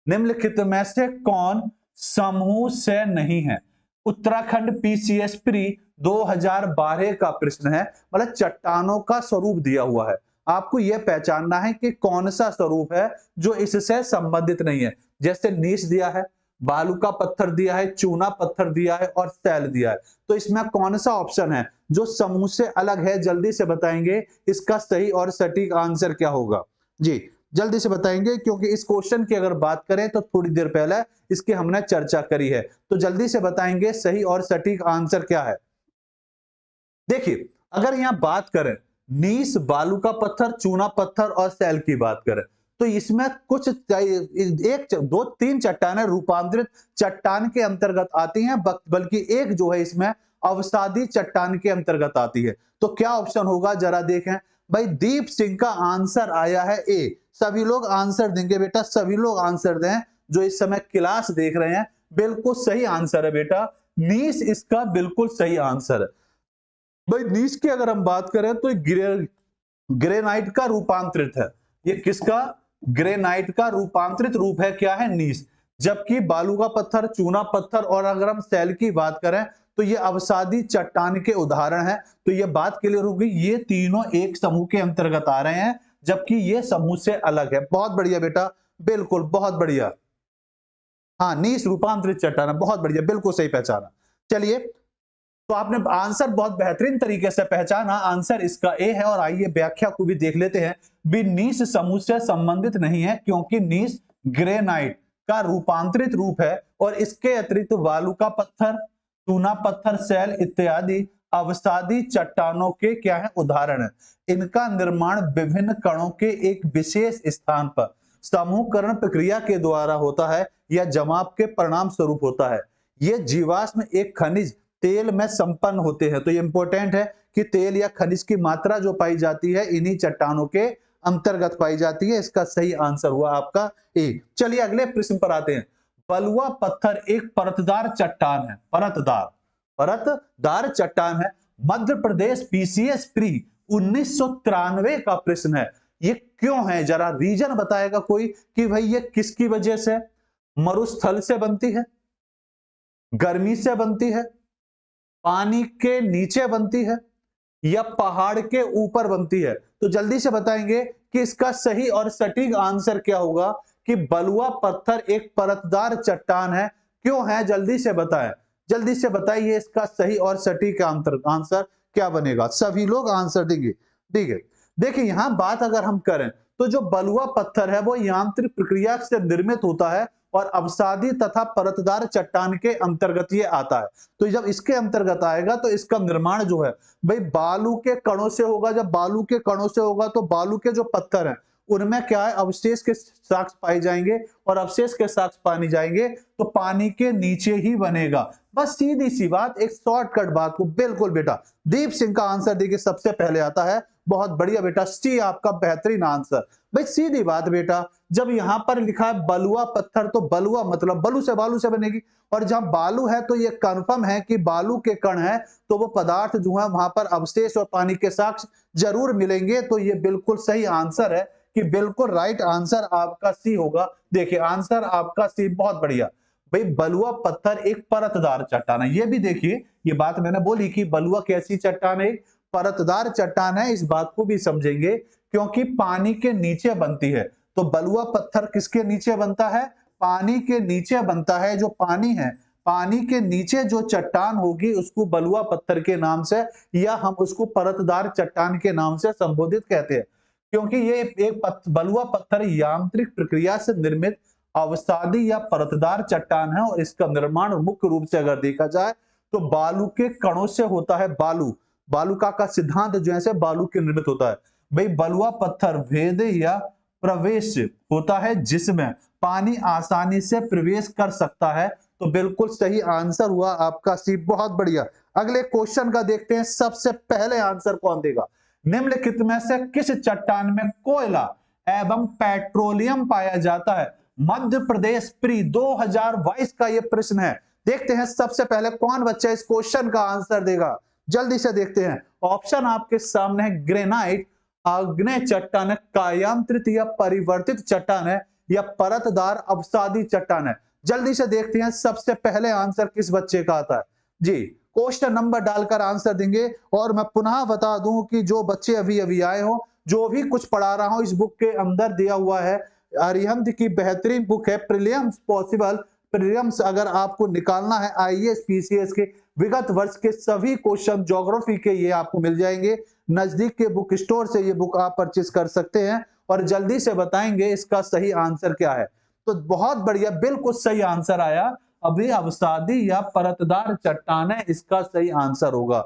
निम्नलिखित में से कौन समूह से नहीं है? उत्तराखंड पीसीएस प्री 2012 का प्रश्न है। मतलब चट्टानों का स्वरूप दिया हुआ है, आपको यह पहचानना है कि कौन सा स्वरूप है जो इससे संबंधित नहीं है। जैसे नीस दिया है, बालू का पत्थर दिया है, चूना पत्थर दिया है, और सैल दिया है। तो इसमें कौन सा ऑप्शन है जो समूह से अलग है? जल्दी से बताएंगे इसका सही और सटीक आंसर क्या होगा। जी जल्दी से बताएंगे, क्योंकि इस क्वेश्चन की अगर बात करें तो थोड़ी देर पहले इसकी हमने चर्चा करी है। तो जल्दी से बताएंगे सही और सटीक आंसर क्या है। देखिए अगर यहां बात करें नीस, बालू का पत्थर, चूना पत्थर और सैल की बात करें, तो इसमें कुछ एक दो तीन चट्टानें रूपांतरित चट्टान के अंतर्गत आती हैं, बल्कि एक जो है इसमें अवसादी चट्टान के अंतर्गत आती है। तो क्या ऑप्शन होगा जरा देखें। भाई दीप सिंह का आंसर आया है ए। सभी लोग आंसर देंगे बेटा, सभी लोग आंसर दें जो इस समय क्लास देख रहे हैं। बिल्कुल सही आंसर है बेटा, नीस इसका बिल्कुल सही आंसर है। भाई नीस की अगर हम बात करें तो ग्रेनाइट का रूपांतरित है। ये किसका? ग्रेनाइट का रूपांतरित रूप है, क्या है? नीस। जबकि बालू का पत्थर, चूना पत्थर और अगर हम सैल की बात करें तो ये अवसादी चट्टान के उदाहरण है। तो ये बात क्लियर होगी, ये तीनों एक समूह के अंतर्गत आ रहे हैं, जबकि ये समूह से अलग है। बहुत बढ़िया बेटा, बिल्कुल बहुत बढ़िया। हाँ, नीस रूपांतरित चट्टान है, बहुत बढ़िया, बिल्कुल सही पहचाना। चलिए, तो आपने आंसर बहुत बेहतरीन तरीके से पहचाना, आंसर इसका ए है। और आइए व्याख्या को भी देख लेते हैं। भी नीस समूह से संबंधित नहीं है, क्योंकि नीस ग्रेनाइट का रूपांतरित रूप है और इसके अतिरिक्त बालू का पत्थर, चूना पत्थर, सैल इत्यादि अवसादी चट्टानों के क्या है? उदाहरण है। इनका निर्माण विभिन्न कणों के एक विशेष स्थान पर समूहकरण प्रक्रिया के द्वारा होता है या जमाव के परिणाम स्वरूप होता है। ये जीवाश्म एक खनिज तेल में संपन्न होते हैं। तो ये इंपॉर्टेंट है कि तेल या खनिज की मात्रा जो पाई जाती है इन्हीं चट्टानों के अंतर्गत पाई जाती है। इसका सही आंसर हुआ आपका ए। चलिए अगले प्रश्न पर आते हैं। बलुआ पत्थर एक परतदार चट्टान है। परतदार चट्टान है। मध्य प्रदेश पीसीएस प्री 1993 का प्रश्न है। ये क्यों है? जरा रीजन बताएगा कोई कि भाई ये किसकी वजह से? मरुस्थल से बनती है, गर्मी से बनती है, पानी के नीचे बनती है, या पहाड़ के ऊपर बनती है? तो जल्दी से बताएंगे कि इसका सही और सटीक आंसर क्या होगा कि बलुआ पत्थर एक परतदार चट्टान है। क्यों है? जल्दी से बताएं, जल्दी से बताइए इसका सही और सटीक आंसर क्या बनेगा। सभी लोग आंसर देंगे, ठीक है। देखिए यहां बात अगर हम करें तो जो बलुआ पत्थर है वो यांत्रिक प्रक्रिया से निर्मित होता है और अवसादी तथा परतदार चट्टान के अंतर्गत ये आता है। तो जब इसके अंतर्गत आएगा तो इसका निर्माण जो है भाई बालू के कणों से होगा। जब बालू के कणों से होगा तो बालू के जो पत्थर हैं उनमें क्या है? अवशेष के साक्ष्य पाए जाएंगे और अवशेष के साक्ष्य पानी जाएंगे तो पानी के नीचे ही बनेगा। बस सीधी सी बात, एक शॉर्टकट बात को। बिल्कुल बेटा, दीप सिंह का आंसर देखिए सबसे पहले आता है। बहुत बढ़िया बेटा, सी आपका बेहतरीन आंसर। भाई सीधी बात बेटा, जब यहां पर लिखा है बलुआ पत्थर तो बलुआ मतलब बालू से बनेगी। और जहां बालू है तो ये कंफर्म है कि बालू के कण है, तो वो पदार्थ जो है वहां पर अवशेष और पानी के साक्ष्य जरूर मिलेंगे। तो ये बिल्कुल सही आंसर है कि बिल्कुल राइट आंसर आपका सी होगा। देखिए आंसर आपका सी, बहुत बढ़िया। भाई बलुआ पत्थर एक परतदार चट्टान है। ये भी देखिए, ये बात मैंने बोली कि बलुआ कैसी चट्टान है? परतदार चट्टान है। इस बात को भी समझेंगे क्योंकि पानी के नीचे बनती है। तो बलुआ पत्थर किसके नीचे बनता है? पानी के नीचे बनता है। जो पानी है, पानी के नीचे जो चट्टान होगी उसको बलुआ पत्थर के नाम से या हम उसको परतदार चट्टान के नाम से संबोधित कहते हैं। क्योंकि ये एक बलुआ पत्थर यांत्रिक प्रक्रिया से निर्मित अवसादी या परतदार चट्टान है और इसका निर्माण मुख्य रूप से अगर देखा जाए तो बालू के कणों से होता है। बालू का सिद्धांत जो है बालू के निर्मित होता है। भाई बलुआ पत्थर भेद या प्रवेश होता है जिसमें पानी आसानी से प्रवेश कर सकता है। तो बिल्कुल सही आंसर हुआ आपका सी, बहुत बढ़िया। अगले क्वेश्चन का देखते हैं। सबसे पहले आंसर कौन देगा? निम्नलिखित में से किस चट्टान में कोयला एवं पेट्रोलियम पाया जाता है? मध्य प्रदेश प्री 2022 का यह प्रश्न है। देखते हैं सबसे पहले कौन बच्चा इस क्वेश्चन का आंसर देगा। जल्दी से देखते हैं। ऑप्शन आपके सामने है। ग्रेनाइट आग्नेय चट्टान है, कायांतरित या परिवर्तित चट्टान है, या परतदार अवसादी चट्टान है। जल्दी से देखते हैं सबसे पहले आंसर किस बच्चे का आता है। जी, क्वेश्चन नंबर डालकर आंसर देंगे। और मैं पुनः बता दूं कि जो बच्चे अभी अभी आए हो, जो भी कुछ पढ़ा रहा हूं इस बुक के अंदर दिया हुआ है। अरिहंत की बेहतरीन बुक है प्रीलिम्स पॉसिबल। प्रीलिम्स अगर आपको निकालना है आईएएस पीसीएस के विगत वर्ष के सभी क्वेश्चन ज्योग्राफी के ये आपको मिल जाएंगे। नजदीक के बुक स्टोर से ये बुक आप परचेज कर सकते हैं और जल्दी से बताएंगे इसका सही आंसर क्या है। तो बहुत बढ़िया, बिल्कुल सही आंसर आया। अभी अवसादी या परतदार चट्टान है, इसका सही आंसर होगा।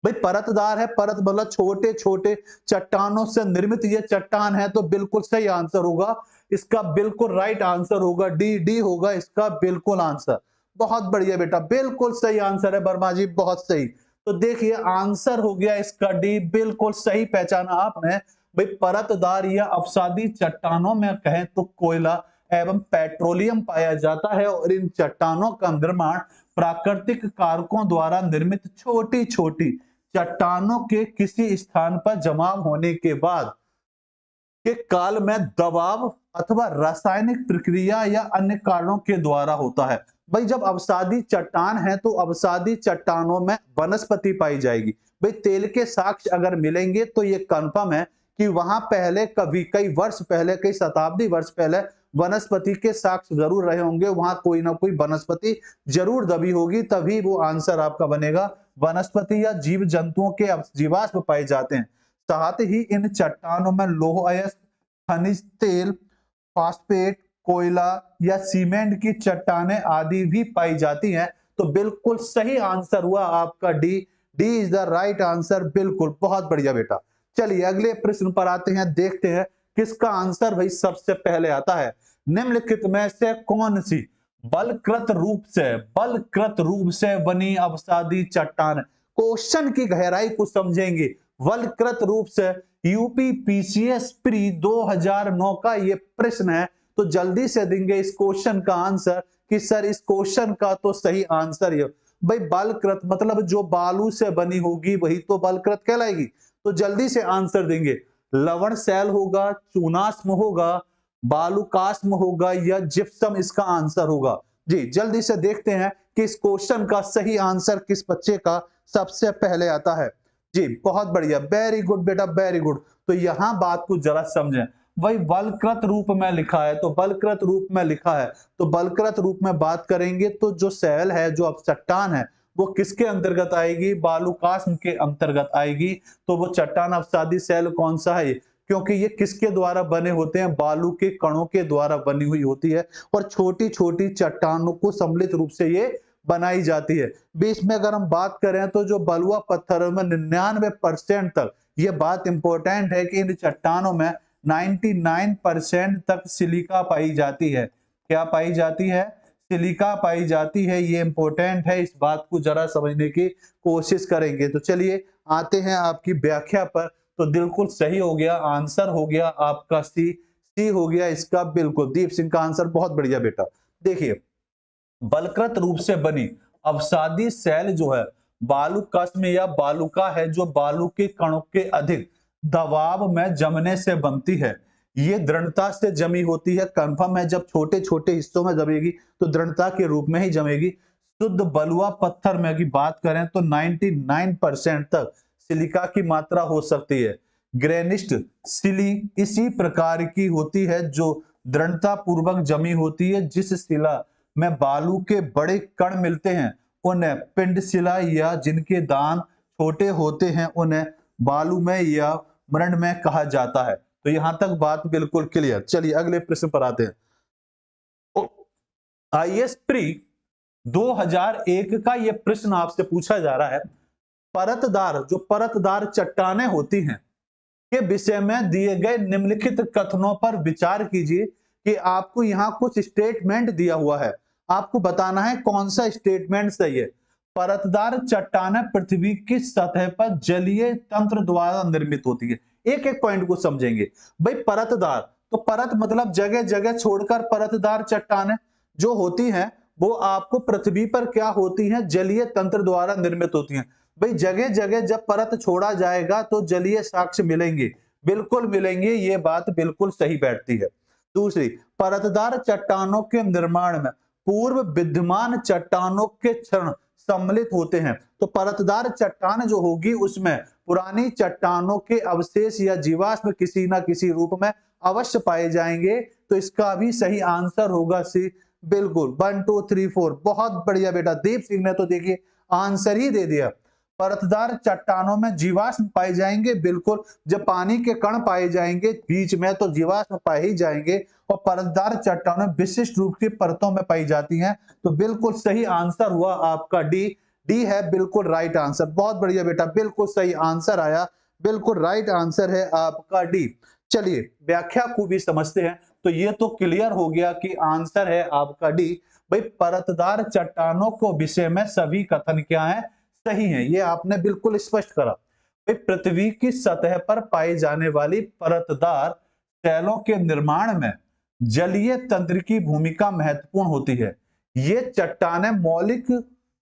भाई परतदार है, परत मतलब छोटे छोटे चट्टानों से निर्मित ये चट्टान है, तो बिल्कुल सही आंसर होगा। इसका बिल्कुल राइट आंसर होगा डी होगा इसका बिल्कुल आंसर। बहुत बढ़िया बेटा, बिल्कुल सही आंसर है वर्मा जी, बहुत सही। तो देखिए आंसर हो गया इसका डी, बिल्कुल सही पहचाना आपने। भाई परतदार या अवसादी चट्टानों में कहें तो कोयला एवं पेट्रोलियम पाया जाता है और इन चट्टानों का निर्माण प्राकृतिक कारकों द्वारा निर्मित छोटी छोटी चट्टानों के किसी स्थान पर जमा होने के बाद के काल में दबाव अथवा रासायनिक प्रक्रिया या अन्य कारणों के द्वारा होता है। भाई जब अवसादी चट्टान है तो अवसादी चट्टानों में वनस्पति पाई जाएगी। भाई तेल के साक्ष्य अगर मिलेंगे तो ये कंफर्म है कि वहां पहले कभी कई वर्ष पहले, कई शताब्दी वर्ष पहले वनस्पति के साक्ष्य जरूर रहे होंगे, वहां कोई ना कोई वनस्पति जरूर दबी होगी, तभी वो आंसर आपका बनेगा। वनस्पति या जीव जंतुओं के जीवाश्म पाए जाते हैं। साथ ही इन चट्टानों में लौह अयस्क, खनिज तेल, फास्फेट, कोयला या सीमेंट की चट्टानें आदि भी पाई जाती हैं। तो बिल्कुल सही आंसर हुआ आपका D. D is the right answer. बिल्कुल, बहुत बढ़िया बेटा। चलिए अगले प्रश्न पर आते हैं, देखते हैं किसका आंसर भाई सबसे पहले आता है। निम्नलिखित में से कौन सी बलकृत रूप से बनी अवसादी चट्टान। क्वेश्चन की गहराई को समझेंगे। बलकृत रूप से यूपी पीसीएस प्री 2009 का ये प्रश्न है, तो जल्दी से देंगे इस क्वेश्चन का आंसर कि सर इस क्वेश्चन का तो सही आंसर है भाई। बलकृत मतलब जो बालू से बनी होगी वही तो बलकृत कहलाएगी। तो जल्दी से आंसर देंगे। लवण शैल होगा, चूनास्म होगा, बालूकास्म होगा या जिप्सम इसका आंसर होगा। जी जल्दी से देखते हैं कि इस क्वेश्चन का सही आंसर किस बच्चे का सबसे पहले आता है। जी बहुत बढ़िया, वेरी गुड बेटा, वेरी गुड। तो यहां बात को जरा समझें। वही बलकृत रूप में लिखा है, तो बलकृत रूप में लिखा है, तो बलकृत रूप में बात करेंगे तो जो शैल है, जो अब चट्टान है, वो किसके अंतर्गत आएगी? बालूकास्म के अंतर्गत आएगी। तो वो चट्टान अवसादी शैल कौन सा है? क्योंकि ये किसके द्वारा बने होते हैं? बालू के कणों के द्वारा बनी हुई होती है और छोटी छोटी चट्टानों को सम्मिलित रूप से ये बनाई जाती है। बीच में अगर हम बात करें तो जो बलुआ पत्थरों में 99% तक, ये बात इंपॉर्टेंट है कि इन चट्टानों में 99% तक सिलिका पाई जाती है। क्या पाई जाती है? सिलिका पाई जाती है। ये इंपॉर्टेंट है, इस बात को जरा समझने की कोशिश करेंगे। तो चलिए आते हैं आपकी व्याख्या पर। तो बिल्कुल सही हो गया, आंसर हो गया आपका सी। सी हो गया इसका बिल्कुल, दीप सिंह का आंसर। बहुत बढ़िया बेटा। देखिए बलकृत रूप से बनी अवसादी शैल जो है बालूकास्म या बालुका है, जो बालू के कणों के अधिक दबाव में जमने से बनती है। ये दृढ़ता से जमी होती है। कंफर्म है, जब छोटे छोटे हिस्सों में जमेगी तो दृढ़ता के रूप में ही जमेगी। शुद्ध बलुआ पत्थर में की बात करें तो 99% तक सिलिका की मात्रा हो सकती है। ग्रेनिस्ट सिली इसी प्रकार की होती है जो दृढ़ता पूर्वक जमी होती है। जिस शिला में बालू के बड़े कण मिलते हैं उन्हें पिंड शिला, या जिनके दान छोटे होते हैं उन्हें बालू में या मृण में कहा जाता है। तो यहां तक बात बिल्कुल क्लियर। चलिए अगले प्रश्न पर आते हैं। आईएएस प्री 2001 का यह प्रश्न आपसे पूछा जा रहा है। परतदार, जो परतदार चट्टानें होती हैं के विषय में दिए गए निम्नलिखित कथनों पर विचार कीजिए कि आपको यहां कुछ स्टेटमेंट दिया हुआ है, आपको बताना है कौन सा स्टेटमेंट सही है। परतदार चट्टानें पृथ्वी की सतह पर जलीय तंत्र द्वारा निर्मित होती है। एक एक पॉइंट को समझेंगे। भाई परतदार, तो परत मतलब जगह जगह छोड़कर परतदार चट्टानें जो होती हैं वो आपको पृथ्वी पर क्या होती हैं? जलीय तंत्र द्वारा निर्मित होती हैं। भाई जगह जगह जब परत छोड़ा जाएगा तो जलीय साक्ष्य मिलेंगे, बिल्कुल मिलेंगे, ये बात बिल्कुल सही बैठती है। दूसरी, परतदार चट्टानों के निर्माण में पूर्व विद्यमान चट्टानों के क्षण सम्मिलित होते हैं। तो परतदार चट्टान जो होगी उसमें पुरानी चट्टानों के अवशेष या जीवाश्म किसी ना किसी रूप में अवश्य पाए जाएंगे। तो इसका भी सही आंसर होगा सी। बिल्कुल 1 2 3 4, बहुत बढ़िया बेटा। दीप सिंह ने तो देखिए आंसर ही दे दिया। परतदार चट्टानों में जीवाश्म पाए जाएंगे, बिल्कुल। जब पानी के कण पाए जाएंगे बीच में तो जीवाश्म पाए ही जाएंगे। और परतदार चट्टानें विशिष्ट रूप की परतों में पाई जाती हैं। तो बिल्कुल सही आंसर हुआ आपका डी। डी है बिल्कुल राइट आंसर। बहुत बढ़िया बेटा, बिल्कुल सही आंसर आया, बिल्कुल राइट आंसर है आपका डी। चलिए व्याख्या को भी समझते हैं। तो ये तो क्लियर हो गया कि आंसर है आपका डी। भाई परतदार चट्टानों को विषय में सभी कथन क्या है? सही है, ये आपने बिल्कुल स्पष्ट करा। पृथ्वी की सतह पर पाई जाने वाली परतदार शैलों के निर्माण में जलीय तंत्र की भूमिका महत्वपूर्ण होती है। ये चट्टानें मौलिक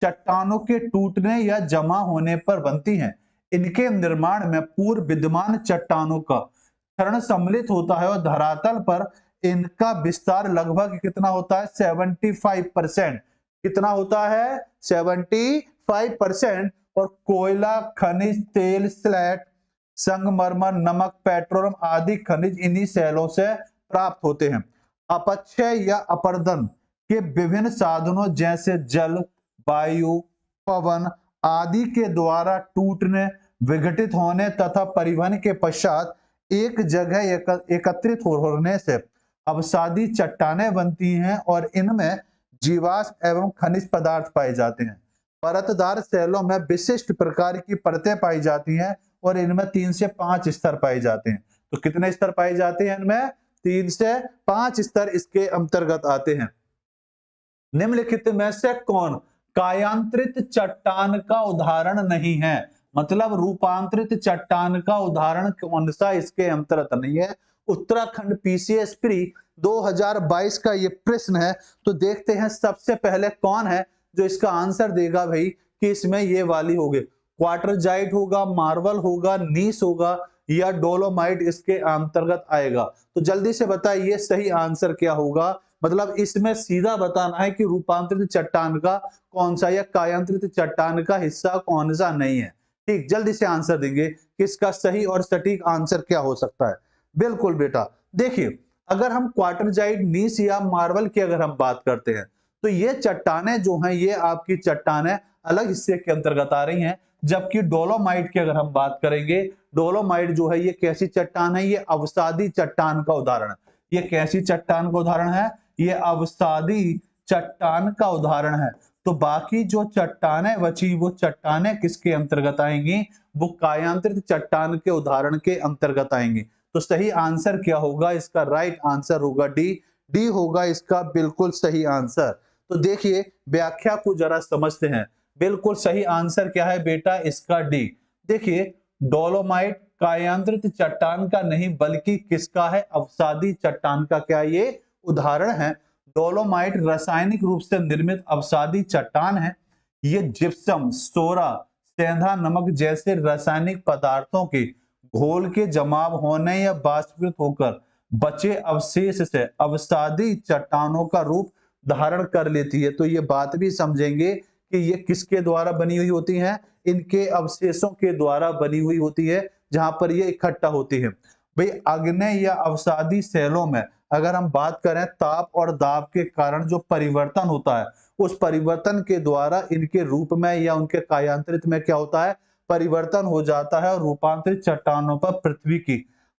चट्टानों के टूटने या जमा होने पर बनती हैं। इनके निर्माण में पूर्व विद्यमान चट्टानों का क्षरण सम्मिलित होता है और धरातल पर इनका विस्तार लगभग कितना होता है 75%। कितना होता है 75%। और कोयला, खनिज तेल, स्लेट, संगमरमर, नमक, पेट्रोलियम आदि खनिज इन्हीं शैलों से प्राप्त होते हैं। अपक्षय या अपर्दन के विभिन्न साधनों जैसे जल, वायु, पवन आदि के द्वारा टूटने, विघटित होने तथा परिवहन के पश्चात एक जगह एकत्रित होने से अवसादी चट्टानें बनती हैं और इनमें जीवाश्म एवं खनिज पदार्थ पाए जाते हैं। परतदार शैलों में विशिष्ट प्रकार की परतें पाई जाती हैं और इनमें 3 से 5 स्तर पाए जाते हैं। तो कितने स्तर पाए जाते हैं इनमें? 3 से 5 स्तर इसके अंतर्गत आते हैं। निम्नलिखित में से कौन कायांतरित चट्टान का उदाहरण नहीं है? मतलब रूपांतरित चट्टान का उदाहरण कौन सा इसके अंतर्गत नहीं है? उत्तराखंड पीसीएस प्री 2022 का ये प्रश्न है। तो देखते हैं सबसे पहले कौन है जो इसका आंसर देगा भाई कि इसमें ये वाली होगी। क्वार्टरजाइट होगा, मार्बल होगा, नीस होगा या डोलोमाइट इसके अंतर्गत आएगा। तो जल्दी से बताइए सही आंसर क्या होगा। मतलब इसमें सीधा बताना है कि रूपांतरित चट्टान का कौन सा या कायांतरित चट्टान का हिस्सा कौन सा नहीं है। ठीक, जल्दी से आंसर देंगे कि इसका सही और सटीक आंसर क्या हो सकता है। बिल्कुल बेटा, देखिए अगर हम क्वार्टरजाइट, नीस या मार्बल की अगर हम बात करते हैं तो ये चट्टानें जो हैं ये आपकी चट्टानें अलग हिस्से के अंतर्गत आ रही हैं। जबकि डोलोमाइट की अगर हम बात करेंगे, डोलोमाइट जो है ये कैसी चट्टान है? ये अवसादी चट्टान का उदाहरण है। ये कैसी चट्टान का उदाहरण है? ये अवसादी चट्टान का उदाहरण है। तो बाकी जो चट्टानें बची वो चट्टानें किसके अंतर्गत आएंगी? वो कायांतरित चट्टान के उदाहरण के अंतर्गत आएंगी। तो सही आंसर क्या होगा? इसका राइट आंसर होगा डी। डी होगा इसका बिल्कुल सही आंसर। तो देखिए व्याख्या को जरा समझते हैं। बिल्कुल सही आंसर क्या है बेटा? इसका डी। देखिए डोलोमाइट कायांतरित चट्टान का नहीं बल्कि किसका है? अवसादी चट्टान का क्या ये उदाहरण है। डोलोमाइट रासायनिक रूप से निर्मित अवसादी चट्टान है। ये जिप्सम, सोरा, सेंधा नमक जैसे रासायनिक पदार्थों के घोल के जमाव होने या बाष्पीकृत होकर बचे अवशेष से अवसादी चट्टानों का रूप धारण कर लेती है। तो ये बात भी समझेंगे कि ये किसके द्वारा बनी हुई होती हैं? इनके अवशेषों के द्वारा बनी हुई होती है जहां पर ये इकट्ठा होती है। भाई आग्नेय या अवसादी शैलों में अगर हम बात करें ताप और दाब के कारण जो परिवर्तन होता है उस परिवर्तन के द्वारा इनके रूप में या उनके कायांतरित में क्या होता है? परिवर्तन हो जाता है और रूपांतरित चट्टानों पर पृथ्वी की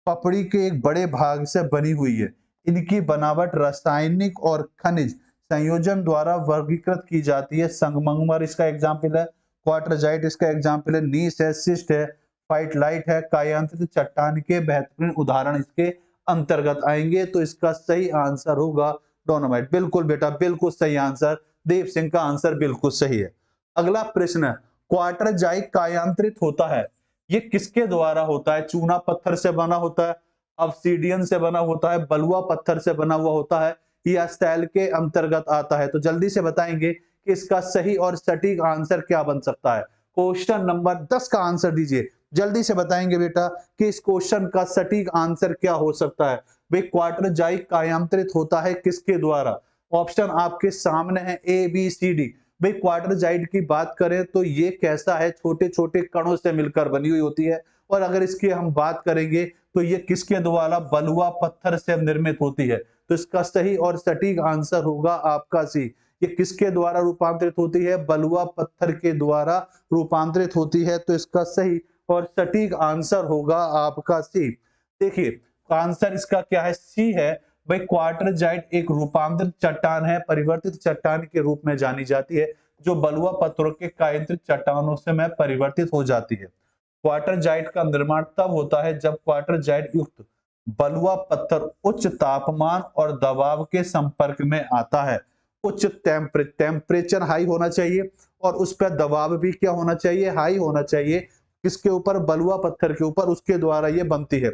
पपड़ी के एक बड़े भाग से बनी हुई है। इनकी बनावट रासायनिक और खनिज संयोजन द्वारा वर्गीकृत की जाती है। संगमरमर इसका एग्जाम्पल है, क्वार्टरजाइट इसका एग्जाम्पल है, नीस है, सिस्ट है, फाइटलाइट है। कायांतरित चट्टान के बेहतरीन उदाहरण इसके अंतर्गत आएंगे। तो इसका सही आंसर होगा डोलोमाइट। बिल्कुल बेटा, बिल्कुल सही आंसर। देव सिंह का आंसर बिल्कुल सही है। अगला प्रश्न है, क्वार्टरजाइट कायांतरित होता है, ये किसके द्वारा होता है? चूना पत्थर से बना होता है, ऑब्सीडियन से बना होता है, बलुआ पत्थर से बना हुआ होता है या स्टाइल के अंतर्गत आता है? तो जल्दी से बताएंगे कि इसका सही और सटीक आंसर क्या बन सकता है। क्वेश्चन नंबर 10 का आंसर दीजिए। जल्दी से बताएंगे बेटा कि इस क्वेश्चन का सटीक आंसर क्या हो सकता है। भाई क्वार्टरजाइट कायांतरित होता है किसके द्वारा? ऑप्शन आपके सामने है ए बी सी डी। भाई क्वार्टरजाइट की बात करें तो ये कैसा है? छोटे छोटे कणों से मिलकर बनी हुई होती है। और अगर इसकी हम बात करेंगे तो ये किसके द्वारा? बलुआ पत्थर से निर्मित होती है। तो इसका सही और सटीक आंसर होगा आपका सी। ये किसके द्वारा रूपांतरित होती है? बलुआ पत्थर के द्वारा रूपांतरित होती है। तो इसका सही और सटीक आंसर होगा आपका सी। देखिए आंसर इसका क्या है? सी है। भाई क्वार्टरजाइट एक रूपांतरित चट्टान है, परिवर्तित चट्टान के रूप में जानी जाती है जो बलुआ पत्थरों के कायांतरित चट्टानों से में परिवर्तित हो जाती है। क्वार्टरजाइट का निर्माण तब होता है जब क्वार्टरजाइट युक्त बलुआ पत्थर उच्च तापमान और दबाव के संपर्क में आता है। उच्च टेम्परेचर हाई होना चाहिए और उस पर दबाव भी क्या होना चाहिए? हाई होना चाहिए। किसके ऊपर? बलुआ पत्थर के ऊपर। उसके द्वारा ये बनती है।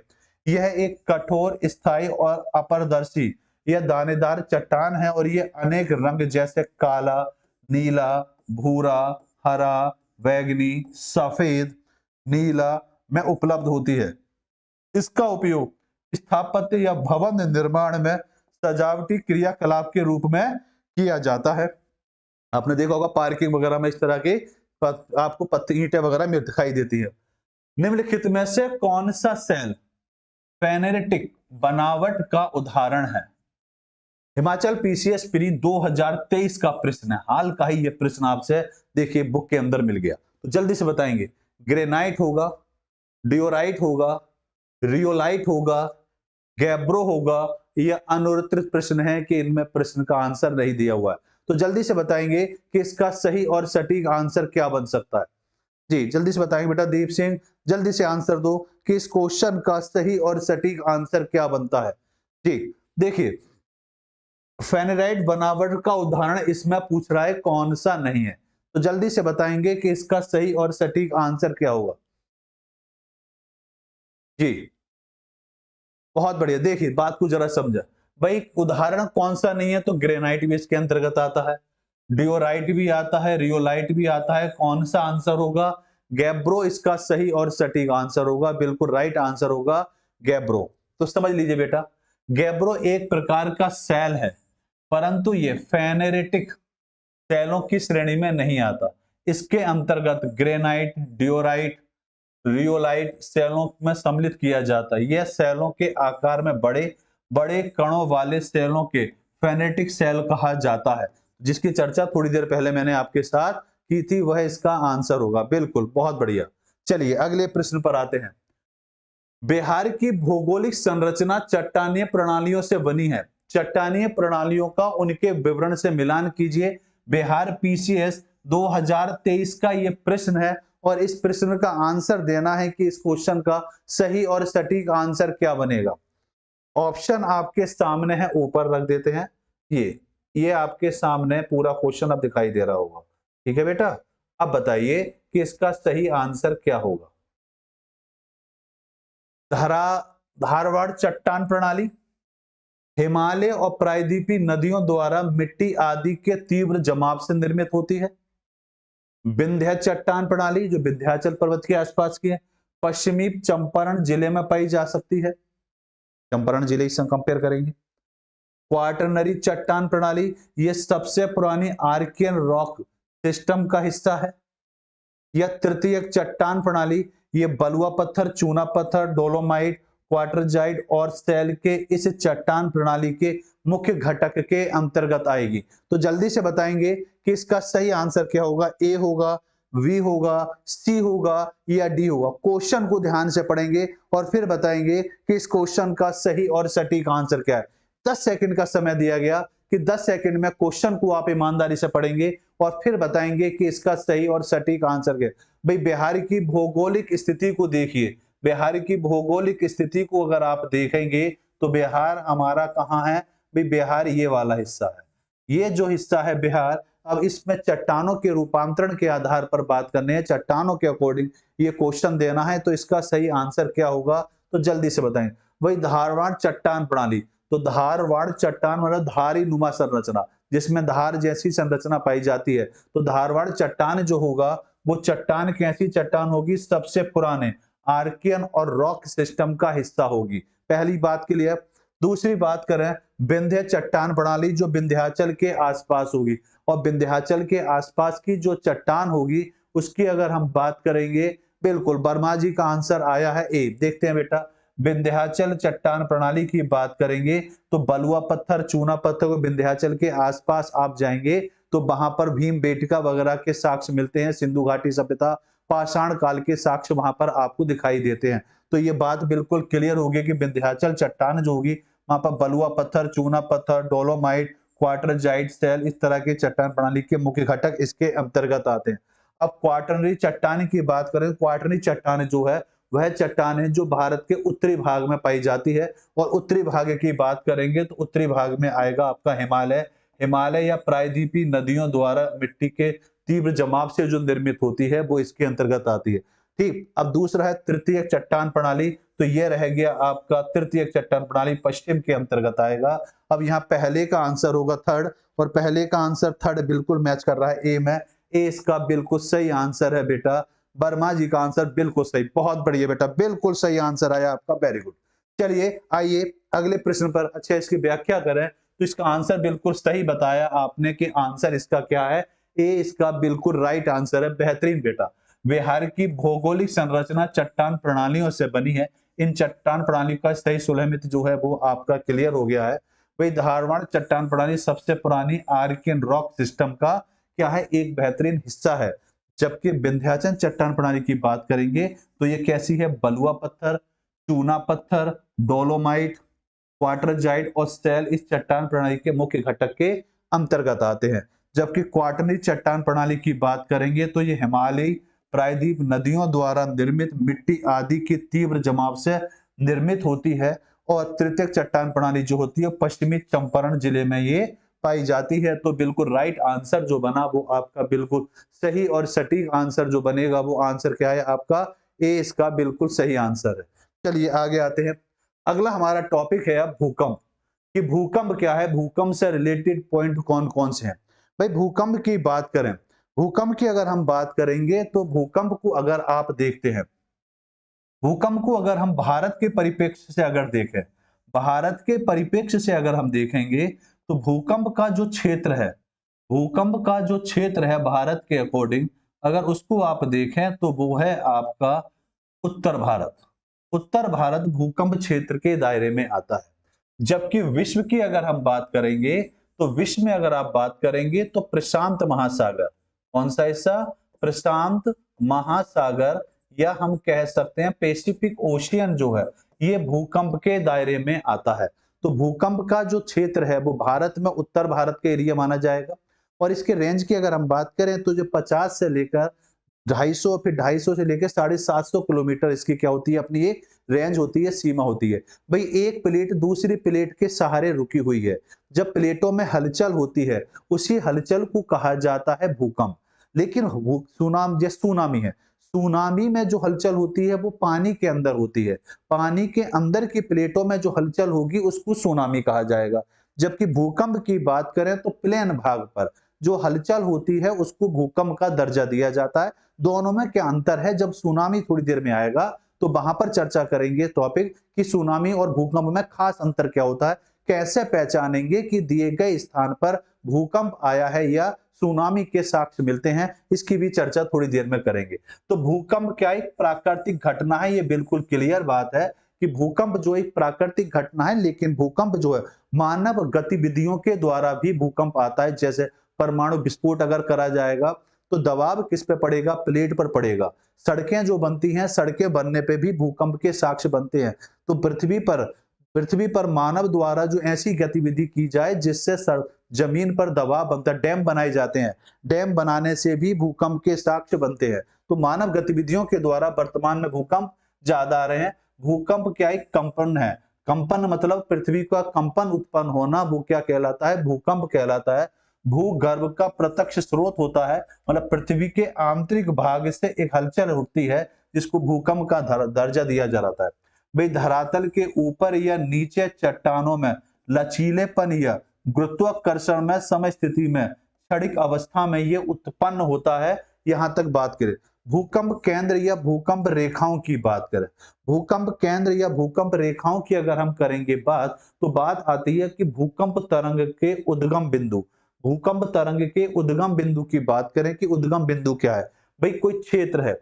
यह एक कठोर, स्थायी और अपारदर्शी यह दानेदार चट्टान है और ये अनेक रंग जैसे काला, नीला, भूरा, हरा, बैंगनी, सफेद, नीला में उपलब्ध होती है। इसका उपयोग स्थापत्य या भवन निर्माण में सजावटी क्रियाकलाप के रूप में किया जाता है। आपने देखा होगा पार्किंग वगैरह में इस तरह के आपको पत्ती ईंटें वगैरह में दिखाई देती है। निम्नलिखित में से कौन सा सेल फेनेरेटिक बनावट का उदाहरण है? हिमाचल पीसीएस प्री 2023 का प्रश्न है, हाल का ही ये प्रश्न आपसे देखिए बुक के अंदर मिल गया, तो जल्दी से बताएंगे। ग्रेनाइट होगा, डियोराइट होगा, रियोलाइट होगा, गैब्रो होगा, या अनुत्तरित प्रश्न है कि इनमें प्रश्न का आंसर नहीं दिया हुआ है, तो जल्दी से बताएंगे कि इसका सही और सटीक आंसर क्या बन सकता है। जी जल्दी से बताएंगे बेटा दीप सिंह, जल्दी से आंसर दो कि इस क्वेश्चन का सही और सटीक आंसर क्या बनता है। जी देखिए, फेनेराइट बनावट का उदाहरण इसमें पूछ रहा है, कौन सा नहीं है, तो जल्दी से बताएंगे कि इसका सही और सटीक आंसर क्या होगा। जी बहुत बढ़िया, देखिए बात को जरा समझा भाई, उदाहरण कौन सा नहीं है, तो ग्रेनाइट भी इसके अंतर्गत आता है, डियोराइट भी आता है, रियोलाइट भी आता है, कौन सा आंसर होगा? गैब्रो इसका सही और सटीक आंसर होगा, बिल्कुल राइट आंसर होगा गैब्रो। तो समझ लीजिए बेटा, गैब्रो एक प्रकार का सेल है, परंतु ये फेनेरेटिक सेलों की श्रेणी में नहीं आता। इसके अंतर्गत ग्रेनाइट, डियोराइट, रियोलाइट सेलों में सम्मिलित किया जाता है। यह सेलों के आकार में बड़े बड़े कणों वाले सेलों के फेनेटिक सेल कहा जाता है, जिसकी चर्चा थोड़ी देर पहले मैंने आपके साथ की थी, वह इसका आंसर होगा। बिल्कुल बहुत बढ़िया। चलिए अगले प्रश्न पर आते हैं। बिहार की भौगोलिक संरचना चट्टानीय प्रणालियों से बनी है। चट्टानीय प्रणालियों का उनके विवरण से मिलान कीजिए। बिहार पीसीएस 2023 का यह प्रश्न है और इस प्रश्न का आंसर देना है कि इस क्वेश्चन का सही और सटीक आंसर क्या बनेगा। ऑप्शन आपके सामने है, ऊपर रख देते हैं। ये आपके सामने पूरा क्वेश्चन अब दिखाई दे रहा होगा, ठीक है बेटा। अब बताइए कि इसका सही आंसर क्या होगा। धारा धारवाड़ चट्टान प्रणाली हिमालय और प्रायद्वीपीय नदियों द्वारा मिट्टी आदि के तीव्र जमाव से निर्मित होती है। विंध्य चट्टान प्रणाली जो विंध्याचल पर्वत के आसपास की है, पश्चिमी चंपारण जिले में पाई जा सकती है। चंपारण जिले से कंपेयर करेंगे। क्वाटरनरी चट्टान प्रणाली यह सबसे पुरानी आर्कियन रॉक सिस्टम का हिस्सा है। या तृतीयक चट्टान प्रणाली ये बलुआ पत्थर, चूना पत्थर, डोलोमाइट, क्वार्टरजाइट और सेल के इस चट्टान प्रणाली के मुख्य घटक के अंतर्गत आएगी। तो जल्दी से बताएंगे कि इसका सही आंसर क्या होगा। ए होगा, वी होगा, सी होगा या डी होगा। क्वेश्चन को ध्यान से पढ़ेंगे और फिर बताएंगे कि इस क्वेश्चन का सही और सटीक आंसर क्या है। 10 सेकंड का समय दिया गया कि 10 सेकंड में क्वेश्चन को आप ईमानदारी से पढ़ेंगे और फिर बताएंगे कि इसका सही और सटीक आंसर क्या है। भाई बिहार की भौगोलिक स्थिति को देखिए, बिहार की भौगोलिक स्थिति को अगर आप देखेंगे तो बिहार हमारा कहाँ है भाई, बिहार ये वाला हिस्सा है। ये जो हिस्सा है बिहार, अब इसमें चट्टानों के रूपांतरण के आधार पर बात करने है, चट्टानों के अकॉर्डिंग ये क्वेश्चन देना है, तो इसका सही आंसर क्या होगा तो जल्दी से बताएं। वही धारवाड़ चट्टान प्रणाली, तो धारवाड़ चट्टान मतलब धारी नुमा संरचना, जिसमें धार जैसी संरचना पाई जाती है। तो धारवाड़ चट्टान जो होगा वो चट्टान कैसी चट्टान होगी, सबसे पुराने आर्कियन और रॉक सिस्टम का हिस्सा होगी। पहली बात के लिए। दूसरी बात करें विंध्य चट्टान प्रणाली जो विंध्याचल के आसपास होगी, और विंध्याचल के आसपास की जो चट्टान होगी उसकी अगर हम बात करेंगे, बिल्कुल वर्मा जी का आंसर आया है ए। देखते हैं बेटा, विंध्याचल चट्टान प्रणाली की बात करेंगे तो बलुआ पत्थर, चूना पत्थर को विंध्याचल के आसपास आप जाएंगे तो वहां पर भीम बेटिका वगैरह के साक्ष्य मिलते हैं। सिंधु घाटी सभ्यता, पाषाण काल के साक्ष्य वहां पर आपको दिखाई देते हैं। तो ये बात बिल्कुल क्लियर होगी कि विंध्याचल चट्टान जो होगी वहां पर बलुआ पत्थर, चूना पत्थर, डोलोमाइट, क्वार्टरजाइट सेल, इस तरह के चट्टान प्रणाली के मुख्य घटक इसके अंतर्गत आते हैं। अब क्वार्टरनरी चट्टान की बात करें, क्वार्टरनरी चट्टान जो है वह चट्टान है जो भारत के उत्तरी भाग में पाई जाती है, और उत्तरी भाग की बात करेंगे तो उत्तरी भाग में आएगा आपका हिमालय। हिमालय या प्रायद्वीपीय नदियों द्वारा मिट्टी के तीव्र जमाव से जो निर्मित होती है वो इसके अंतर्गत आती है। ठीक, अब दूसरा है तृतीयक चट्टान प्रणाली, तो यह रह गया आपका तृतीयक चट्टान प्रणाली पश्चिम के अंतर्गत आएगा। अब यहाँ पहले का आंसर होगा थर्ड, और पहले का आंसर थर्ड बिल्कुल मैच कर रहा है ए में। ए इसका बिल्कुल सही आंसर है बेटा, वर्मा जी का आंसर बिल्कुल सही, बहुत बढ़िया बेटा, बिल्कुल सही आंसर आया आपका, वेरी गुड। चलिए आइए अगले प्रश्न पर, अच्छा इसकी व्याख्या करें। तो इसका आंसर बिल्कुल सही बताया आपने कि आंसर इसका क्या है, ए इसका बिल्कुल राइट आंसर है, बेहतरीन बेटा। बिहार की भौगोलिक संरचना चट्टान प्रणालियों से बनी है। इन चट्टान प्रणाली का सही सुलहमित जो है वो आपका क्लियर हो गया है। वही धारवाड़ चट्टान प्रणाली सबसे पुरानी आर्कियन रॉक सिस्टम का क्या है, एक बेहतरीन हिस्सा है। जबकि विंध्याचल चट्टान प्रणाली की बात करेंगे तो ये कैसी है, बलुआ पत्थर, चूना पत्थर, डोलोमाइट, क्वार्टरजाइट और सैल इस चट्टान प्रणाली के मुख्य घटक के अंतर्गत आते हैं। जबकि क्वार्टरनी चट्टान प्रणाली की बात करेंगे तो ये हिमालयी प्रायद्वीप नदियों द्वारा निर्मित मिट्टी आदि की तीव्र जमाव से निर्मित होती है। और तृतीयक चट्टान प्रणाली जो होती है पश्चिमी चंपारण जिले में ये पाई जाती है। तो बिल्कुल राइट आंसर जो बना वो आपका बिल्कुल सही और सटीक आंसर जो बनेगा वो आंसर क्या है आपका, ए इसका बिल्कुल सही आंसर है। चलिए आगे आते हैं। अगला हमारा टॉपिक है अब भूकंप, कि भूकंप क्या है, भूकंप से रिलेटेड पॉइंट कौन कौन से हैं। भाई भूकंप की बात करें, भूकंप की अगर हम बात करेंगे तो भूकंप को अगर आप देखते हैं, भूकंप को अगर हम भारत के परिप्रेक्ष्य से अगर देखें, भारत के परिप्रेक्ष्य से अगर हम देखेंगे तो भूकंप का जो क्षेत्र है, भूकंप का जो क्षेत्र है भारत के अकॉर्डिंग अगर उसको आप देखें तो वो है आपका उत्तर भारत। उत्तर भारत भूकंप क्षेत्र के दायरे में आता है। जबकि विश्व की अगर हम बात करेंगे तो विश्व में अगर आप बात करेंगे तो प्रशांत महासागर, कौन सा हिस्सा, प्रशांत महासागर, या हम कह सकते हैं पैसिफिक ओशियन जो है ये भूकंप के दायरे में आता है। तो भूकंप का जो क्षेत्र है वो भारत में उत्तर भारत के एरिया माना जाएगा। और इसके रेंज की अगर हम बात करें तो जो 50 से लेकर 250, फिर 250 से लेकर 750 किलोमीटर इसकी क्या होती है, अपनी एक रेंज होती है, सीमा होती है। भाई एक प्लेट दूसरी प्लेट के सहारे रुकी हुई है, जब प्लेटों में हलचल होती है उसी हलचल को कहा जाता है भूकंप। लेकिन सुनामी है, सुनामी में जो हलचल होती है वो पानी के अंदर होती है, पानी के अंदर की प्लेटों में जो हलचल होगी उसको सुनामी कहा जाएगा। जबकि भूकंप की बात करें तो प्लेन भाग पर जो हलचल होती है उसको भूकंप का दर्जा दिया जाता है। दोनों में क्या अंतर है, जब सुनामी थोड़ी देर में आएगा तो वहां पर चर्चा करेंगे टॉपिक कि सुनामी और भूकंप में खास अंतर क्या होता है, कैसे पहचानेंगे कि दिए गए स्थान पर भूकंप आया है या सुनामी के साक्ष्य मिलते हैं, इसकी भी चर्चा थोड़ी देर में करेंगे। तो भूकंप क्या एक प्राकृतिक घटना है, ये बिल्कुल क्लियर बात है कि भूकंप जो एक प्राकृतिक घटना है, लेकिन भूकंप जो है मानव गतिविधियों के द्वारा भी भूकंप आता है। जैसे परमाणु विस्फोट अगर करा जाएगा तो दबाव किस पे पड़ेगा, प्लेट पर पड़ेगा। सड़कें जो बनती हैं, सड़कें बनने पे भी भूकंप के साक्ष्य बनते हैं। तो पृथ्वी पर मानव द्वारा जो ऐसी गतिविधि की जाए जिससे जमीन पर दबाव बनता है, डैम बनाए जाते हैं, डैम बनाने से भी भूकंप के साक्ष्य बनते हैं। तो मानव गतिविधियों के द्वारा वर्तमान में भूकंप ज्यादा आ रहे हैं। भूकंप क्या एक कंपन है, कंपन मतलब पृथ्वी का कंपन उत्पन्न होना, वो क्या कहलाता है, भूकंप कहलाता है। भूगर्भ का प्रत्यक्ष स्रोत होता है, मतलब पृथ्वी के आंतरिक भाग से एक हलचल उठती है जिसको भूकंप का दर्जा दिया जा रहा है। भाई धरातल के ऊपर या नीचे चट्टानों में लचीलेपन या गुरुत्वाकर्षण में समय स्थिति में क्षणिक अवस्था में ये उत्पन्न होता है। यहां तक बात करें भूकंप केंद्र या भूकंप रेखाओं की बात करें, भूकंप केंद्र या भूकंप रेखाओं की अगर हम करेंगे बात तो बात आती है कि भूकंप तरंग के उद्गम बिंदु, भूकंप तरंग के उद्गम बिंदु की बात करें कि उद्गम बिंदु क्या है। भाई कोई क्षेत्र है,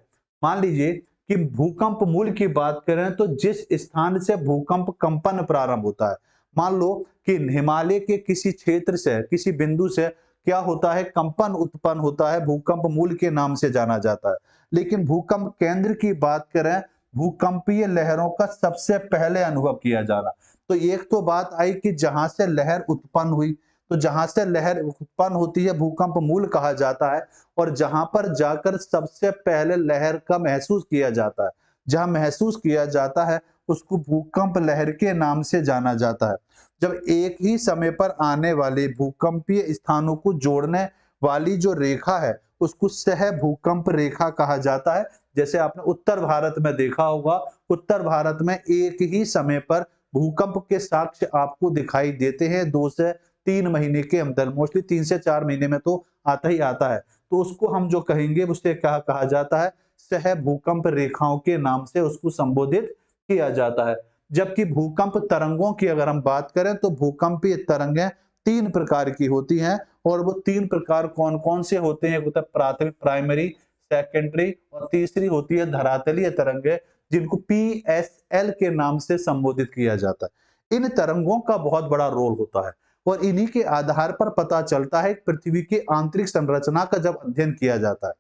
मान लीजिए कि भूकंप मूल की बात करें तो जिस स्थान से भूकंप कंपन प्रारंभ होता है, मान लो कि हिमालय के किसी क्षेत्र से किसी बिंदु से क्या होता है, कंपन उत्पन्न होता है, भूकंप मूल के नाम से जाना जाता है। लेकिन भूकंप केंद्र की बात करें, भूकंपीय लहरों का सबसे पहले अनुभव किया जाना। तो एक तो बात आई कि जहां से लहर उत्पन्न हुई, तो जहां से लहर उत्पन्न होती है भूकंप मूल कहा जाता है। और जहां पर जाकर सबसे पहले लहर का महसूस किया जाता है, जहां महसूस किया जाता है उसको भूकंप लहर के नाम से जाना जाता है। जब एक ही समय पर आने वाले भूकंपीय स्थानों को जोड़ने वाली जो रेखा है उसको सह भूकंप रेखा कहा जाता है। जैसे आपने उत्तर भारत में देखा होगा, उत्तर भारत में एक ही समय पर भूकंप के साक्ष्य आपको दिखाई देते हैं 2 से 3 महीने के अंदर, मोस्टली 3 से 4 महीने में तो आता ही आता है। तो उसको हम जो कहेंगे उससे क्या कहा जाता है, सह भूकंप रेखाओं के नाम से उसको संबोधित किया जाता है। जबकि भूकंप तरंगों की अगर हम बात करें तो भूकंपीय तरंगें 3 प्रकार की होती हैं और वो 3 प्रकार कौन-कौन से होते हैं? एक होता है प्राथमिक प्राइमरी, सेकेंडरी और तीसरी होती है धरातलीय तरंगें जिनको पीएसएल के नाम से संबोधित किया जाता है। इन तरंगों का बहुत बड़ा रोल होता है और इन्हीं के आधार पर पता चलता है पृथ्वी की आंतरिक संरचना का जब अध्ययन किया जाता है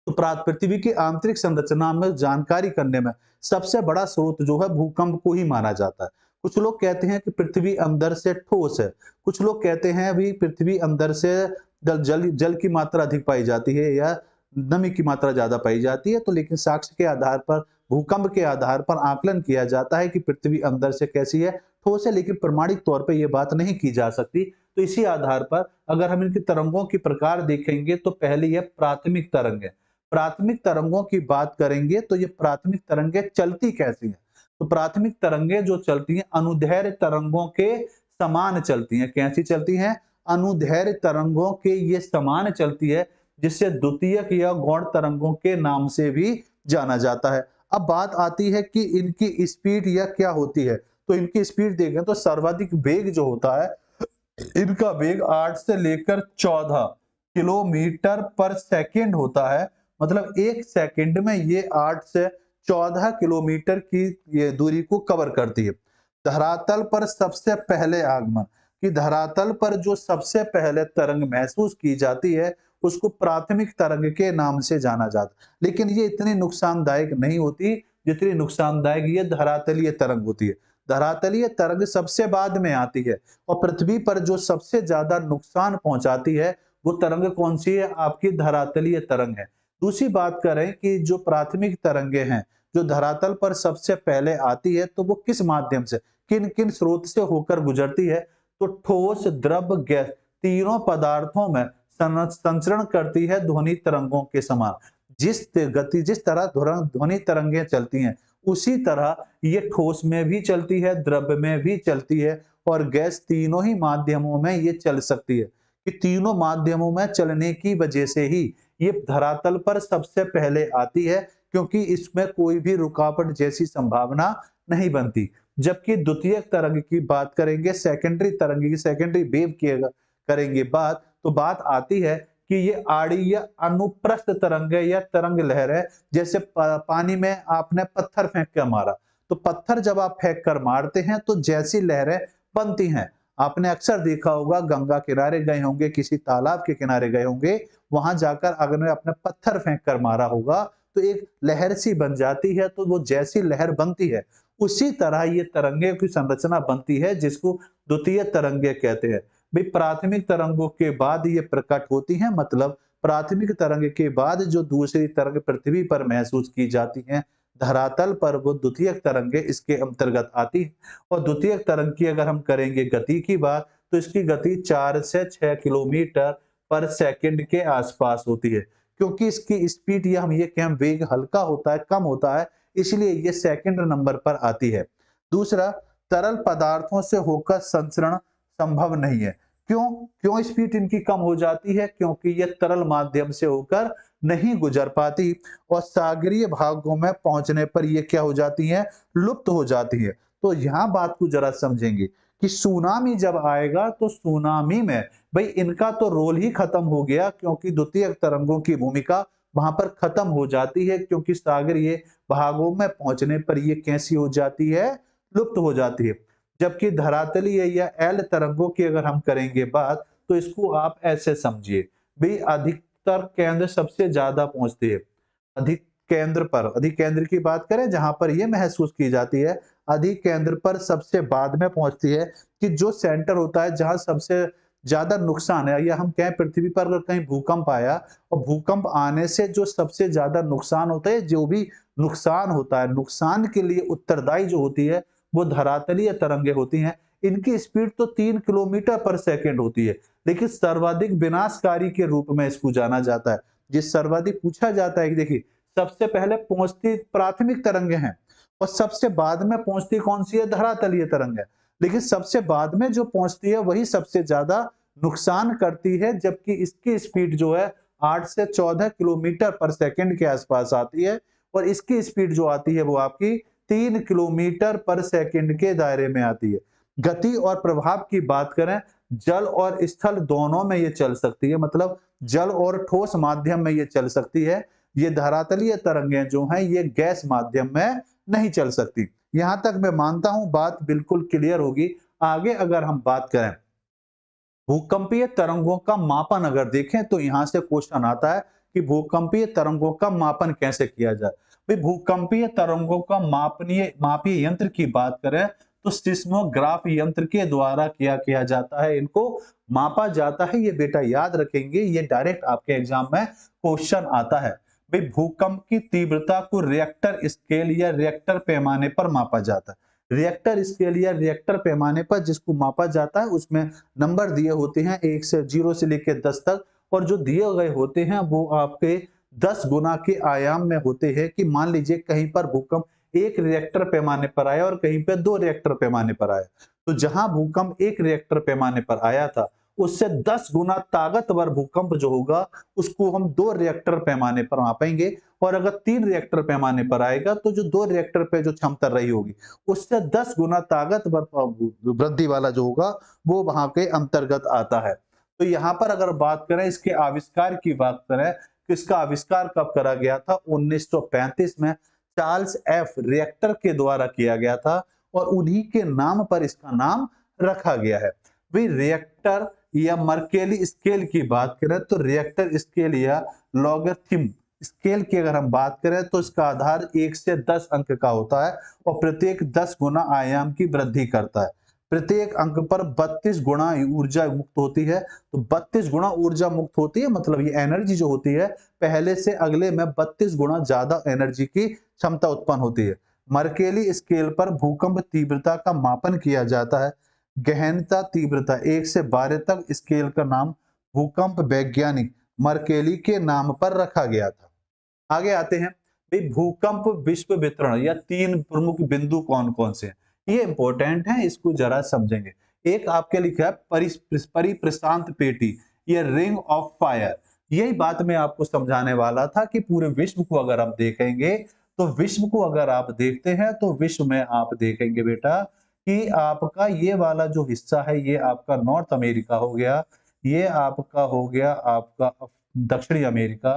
तो पृथ्वी की आंतरिक संरचना में जानकारी करने में सबसे बड़ा स्रोत जो है भूकंप को ही माना जाता है। कुछ लोग कहते हैं कि पृथ्वी अंदर से ठोस है, कुछ लोग कहते हैं भी पृथ्वी अंदर से जल की मात्रा अधिक पाई जाती है या नमी की मात्रा ज्यादा पाई जाती है। तो लेकिन साक्ष्य के आधार पर, भूकंप के आधार पर आकलन किया जाता है कि पृथ्वी अंदर से कैसी है, ठोस है, लेकिन प्रमाणिक तौर पर यह बात नहीं की जा सकती। तो इसी आधार पर अगर हम इनकी तरंगों की प्रकार देखेंगे तो पहली है प्राथमिक तरंग है। प्राथमिक तरंगों की बात करेंगे तो ये प्राथमिक तरंगें चलती कैसी हैं? तो प्राथमिक तरंगें जो चलती हैं अनुदैर्घ्य तरंगों के समान चलती हैं। कैसी चलती हैं? अनुदैर्घ्य तरंगों के ये समान चलती है, जिससे द्वितीयक या गौण तरंगों के नाम से भी जाना जाता है। अब बात आती है कि इनकी स्पीड या क्या होती है, तो इनकी स्पीड देखें तो सर्वाधिक वेग जो होता है, इनका वेग 8 से लेकर 14 किलोमीटर पर सेकंड होता है। मतलब 1 सेकंड में ये 8 से 14 किलोमीटर की ये दूरी को कवर करती है। धरातल पर सबसे पहले आगमन, कि धरातल पर जो सबसे पहले तरंग महसूस की जाती है उसको प्राथमिक तरंग के नाम से जाना जाता है। लेकिन ये इतनी नुकसानदायक नहीं होती जितनी नुकसानदायक ये धरातलीय तरंग होती है। धरातलीय तरंग सबसे बाद में आती है और पृथ्वी पर जो सबसे ज्यादा नुकसान पहुंचाती है वो तरंग कौन सी है? आपकी धरातलीय तरंग है। दूसरी बात करें कि जो प्राथमिक तरंगे हैं जो धरातल पर सबसे पहले आती है तो वो किस माध्यम से, किन किन स्रोत से होकर गुजरती है? तो ठोस, द्रव, गैस तीनों पदार्थों में संचरण करती है ध्वनि तरंगों के समान। जिस तरह ध्वनि तरंगें चलती हैं उसी तरह ये ठोस में भी चलती है, द्रव में भी चलती है और गैस, तीनों ही माध्यमों में ये चल सकती है। कि तीनों माध्यमों में चलने की वजह से ही ये धरातल पर सबसे पहले आती है, क्योंकि इसमें कोई भी रुकावट जैसी संभावना नहीं बनती। जबकि द्वितीयक तरंग की बात करेंगे, सेकेंडरी तरंग की, सेकेंडरी वेव की अगर करेंगे बात, तो बात आती है कि ये आड़ी या अनुप्रस्थ तरंग है या तरंग लहर है। जैसे पानी में आपने पत्थर फेंक कर मारा, तो पत्थर जब आप फेंक कर मारते हैं तो जैसी लहरें बनती हैं, आपने अक्सर देखा होगा, गंगा किनारे गए होंगे, किसी तालाब के किनारे गए होंगे, वहां जाकर अगर आपने पत्थर फेंक कर मारा होगा तो एक लहर सी बन जाती है। तो वो जैसी लहर बनती है उसी तरह ये तरंगे की संरचना बनती है, जिसको द्वितीय तरंगे कहते हैं। भाई प्राथमिक तरंगों के बाद ये प्रकट होती हैं, मतलब प्राथमिक तरंग के बाद जो दूसरी तरंग पृथ्वी पर महसूस की जाती हैं धरातल पर, वो द्वितीयक तरंगे इसके अंतर्गत आती है। और द्वितीयक तरंग की अगर हम करेंगे गति की बात, तो इसकी गति 4 से 6 किलोमीटर पर सेकंड के आसपास होती है। क्योंकि इसकी स्पीड या हम ये कहें वेग हल्का होता है, कम होता है, इसलिए ये सेकंड नंबर पर आती है। दूसरा, तरल पदार्थों से होकर संचरण संभव नहीं है। क्यों? क्यों स्पीड इनकी कम हो जाती है? क्योंकि ये तरल माध्यम से होकर नहीं गुजर पाती और सागरीय भागों में पहुंचने पर ये क्या हो जाती हैं? लुप्त हो जाती है। तो यहाँ बात को जरा समझेंगे कि सुनामी जब आएगा तो सुनामी में भाई इनका तो रोल ही खत्म हो गया, क्योंकि द्वितीयक तरंगों की भूमिका वहां पर खत्म हो जाती है, क्योंकि सागरीय भागों में पहुंचने पर ये कैसी हो जाती है? लुप्त हो जाती है। जबकि धरातलीय या एल तरंगों की अगर हम करेंगे बात, तो इसको आप ऐसे समझिए, भाई अधिकतर केंद्र सबसे ज्यादा पहुंचती है अधिक केंद्र पर। अधिक केंद्र की बात करें जहां पर यह महसूस की जाती है, अधिक केंद्र पर सबसे बाद में पहुंचती है। कि जो सेंटर होता है जहां सबसे ज्यादा नुकसान है, या हम कहें पृथ्वी पर अगर कहीं भूकंप आया और भूकंप आने से जो सबसे ज्यादा नुकसान होता है, जो भी नुकसान होता है, नुकसान के लिए उत्तरदायी जो होती है वो धरातलीय तरंगे होती हैं। इनकी स्पीड तो 3 किलोमीटर पर सेकंड होती है, लेकिन सर्वाधिक विनाशकारी के रूप में इसको जाना जाता है। जिस सर्वाधिक पूछा जाता है कि देखिए, सबसे पहले पहुंचती प्राथमिक तरंगे हैं और सबसे बाद में पहुंचती कौन सी है? धरातलीय तरंग है। लेकिन सबसे बाद में जो पहुंचती है वही सबसे ज्यादा नुकसान करती है, जबकि इसकी स्पीड जो है 8 से 14 किलोमीटर पर सेकंड के आसपास आती है और इसकी स्पीड जो आती है वो आपकी 3 किलोमीटर पर सेकंड के दायरे में आती है। गति और प्रभाव की बात करें, जल और स्थल दोनों में ये चल सकती है, मतलब जल और ठोस माध्यम में ये चल सकती है। ये धरातलीय तरंगें जो हैं ये गैस माध्यम में नहीं चल सकती। यहां तक मैं मानता हूं बात बिल्कुल क्लियर होगी। आगे अगर हम बात करें भूकंपीय तरंगों का मापन अगर देखें तो यहां से क्वेश्चन आता है कि भूकंपीय तरंगों का मापन कैसे किया जाए। भाई भूकंपीय तरंगों का मापीय यंत्र की बात करें तो सिस्मोग्राफ यंत्र के द्वारा किया जाता है, इनको मापा जाता है। ये बेटा याद रखेंगे, ये डायरेक्ट आपके एग्जाम में क्वेश्चन आता है। भाई भूकंप की तीव्रता को रिएक्टर स्केल या रिएक्टर पैमाने पर मापा जाता है। रिएक्टर स्केल या रिएक्टर पैमाने पर जिसको मापा जाता है उसमें नंबर दिए होते हैं 1 से 0 से लेकर 10 तक, और जो दिए गए होते हैं वो आपके 10 गुना के आयाम में होते हैं। कि मान लीजिए कहीं पर भूकंप 1 रिएक्टर पैमाने पर आया और कहीं पर 2 रिएक्टर पैमाने पर आया, तो जहां भूकंप 1 रिएक्टर पैमाने पर आया था उससे 10 गुना ताकतवर भूकंप जो होगा उसको हम 2 रिएक्टर पैमाने पर मापेंगे। और अगर 3 रिएक्टर पैमाने पर आएगा तो जो 2 रिएक्टर पे जो क्षमता रही होगी उससे 10 गुना ताकतवर वृद्धि वाला जो होगा वो वहां के अंतर्गत आता है। तो यहाँ पर अगर बात करें इसके आविष्कार की बात करें तो इसका आविष्कार कब करा गया था? 1935 में चार्ल्स एफ रिएक्टर के द्वारा किया गया था और उन्हीं के नाम पर इसका नाम रखा गया है। भाई रिएक्टर या मर्केली स्केल की बात करें तो रिएक्टर स्केल या लॉगरिथम स्केल की अगर हम बात करें तो इसका आधार 1 से 10 अंक का होता है और प्रत्येक 10 गुना आयाम की वृद्धि करता है। प्रत्येक अंक पर 32 गुना ऊर्जा मुक्त होती है। तो 32 गुना ऊर्जा मुक्त होती है, मतलब ये एनर्जी जो होती है पहले से अगले में 32 गुना ज्यादा एनर्जी की क्षमता उत्पन्न होती है। मर्केली स्केल पर भूकंप तीव्रता का मापन किया जाता है। गहनता तीव्रता 1 से 12 तक स्केल का नाम भूकंप वैज्ञानिक मर्केली के नाम पर रखा गया था। आगे आते हैं, भाई भूकंप विश्व वितरण या 3 प्रमुख बिंदु कौन कौन से हैं? ये इंपॉर्टेंट है, इसको जरा समझेंगे। एक आपके लिखा है परिप्रशांत पेटी, ये रिंग ऑफ फायर। यही बात मैं आपको समझाने वाला था कि पूरे विश्व को अगर हम देखेंगे तो विश्व को अगर आप देखते हैं तो विश्व में आप देखेंगे बेटा कि आपका ये वाला जो हिस्सा है ये आपका नॉर्थ अमेरिका हो गया, ये आपका हो गया आपका दक्षिणी अमेरिका,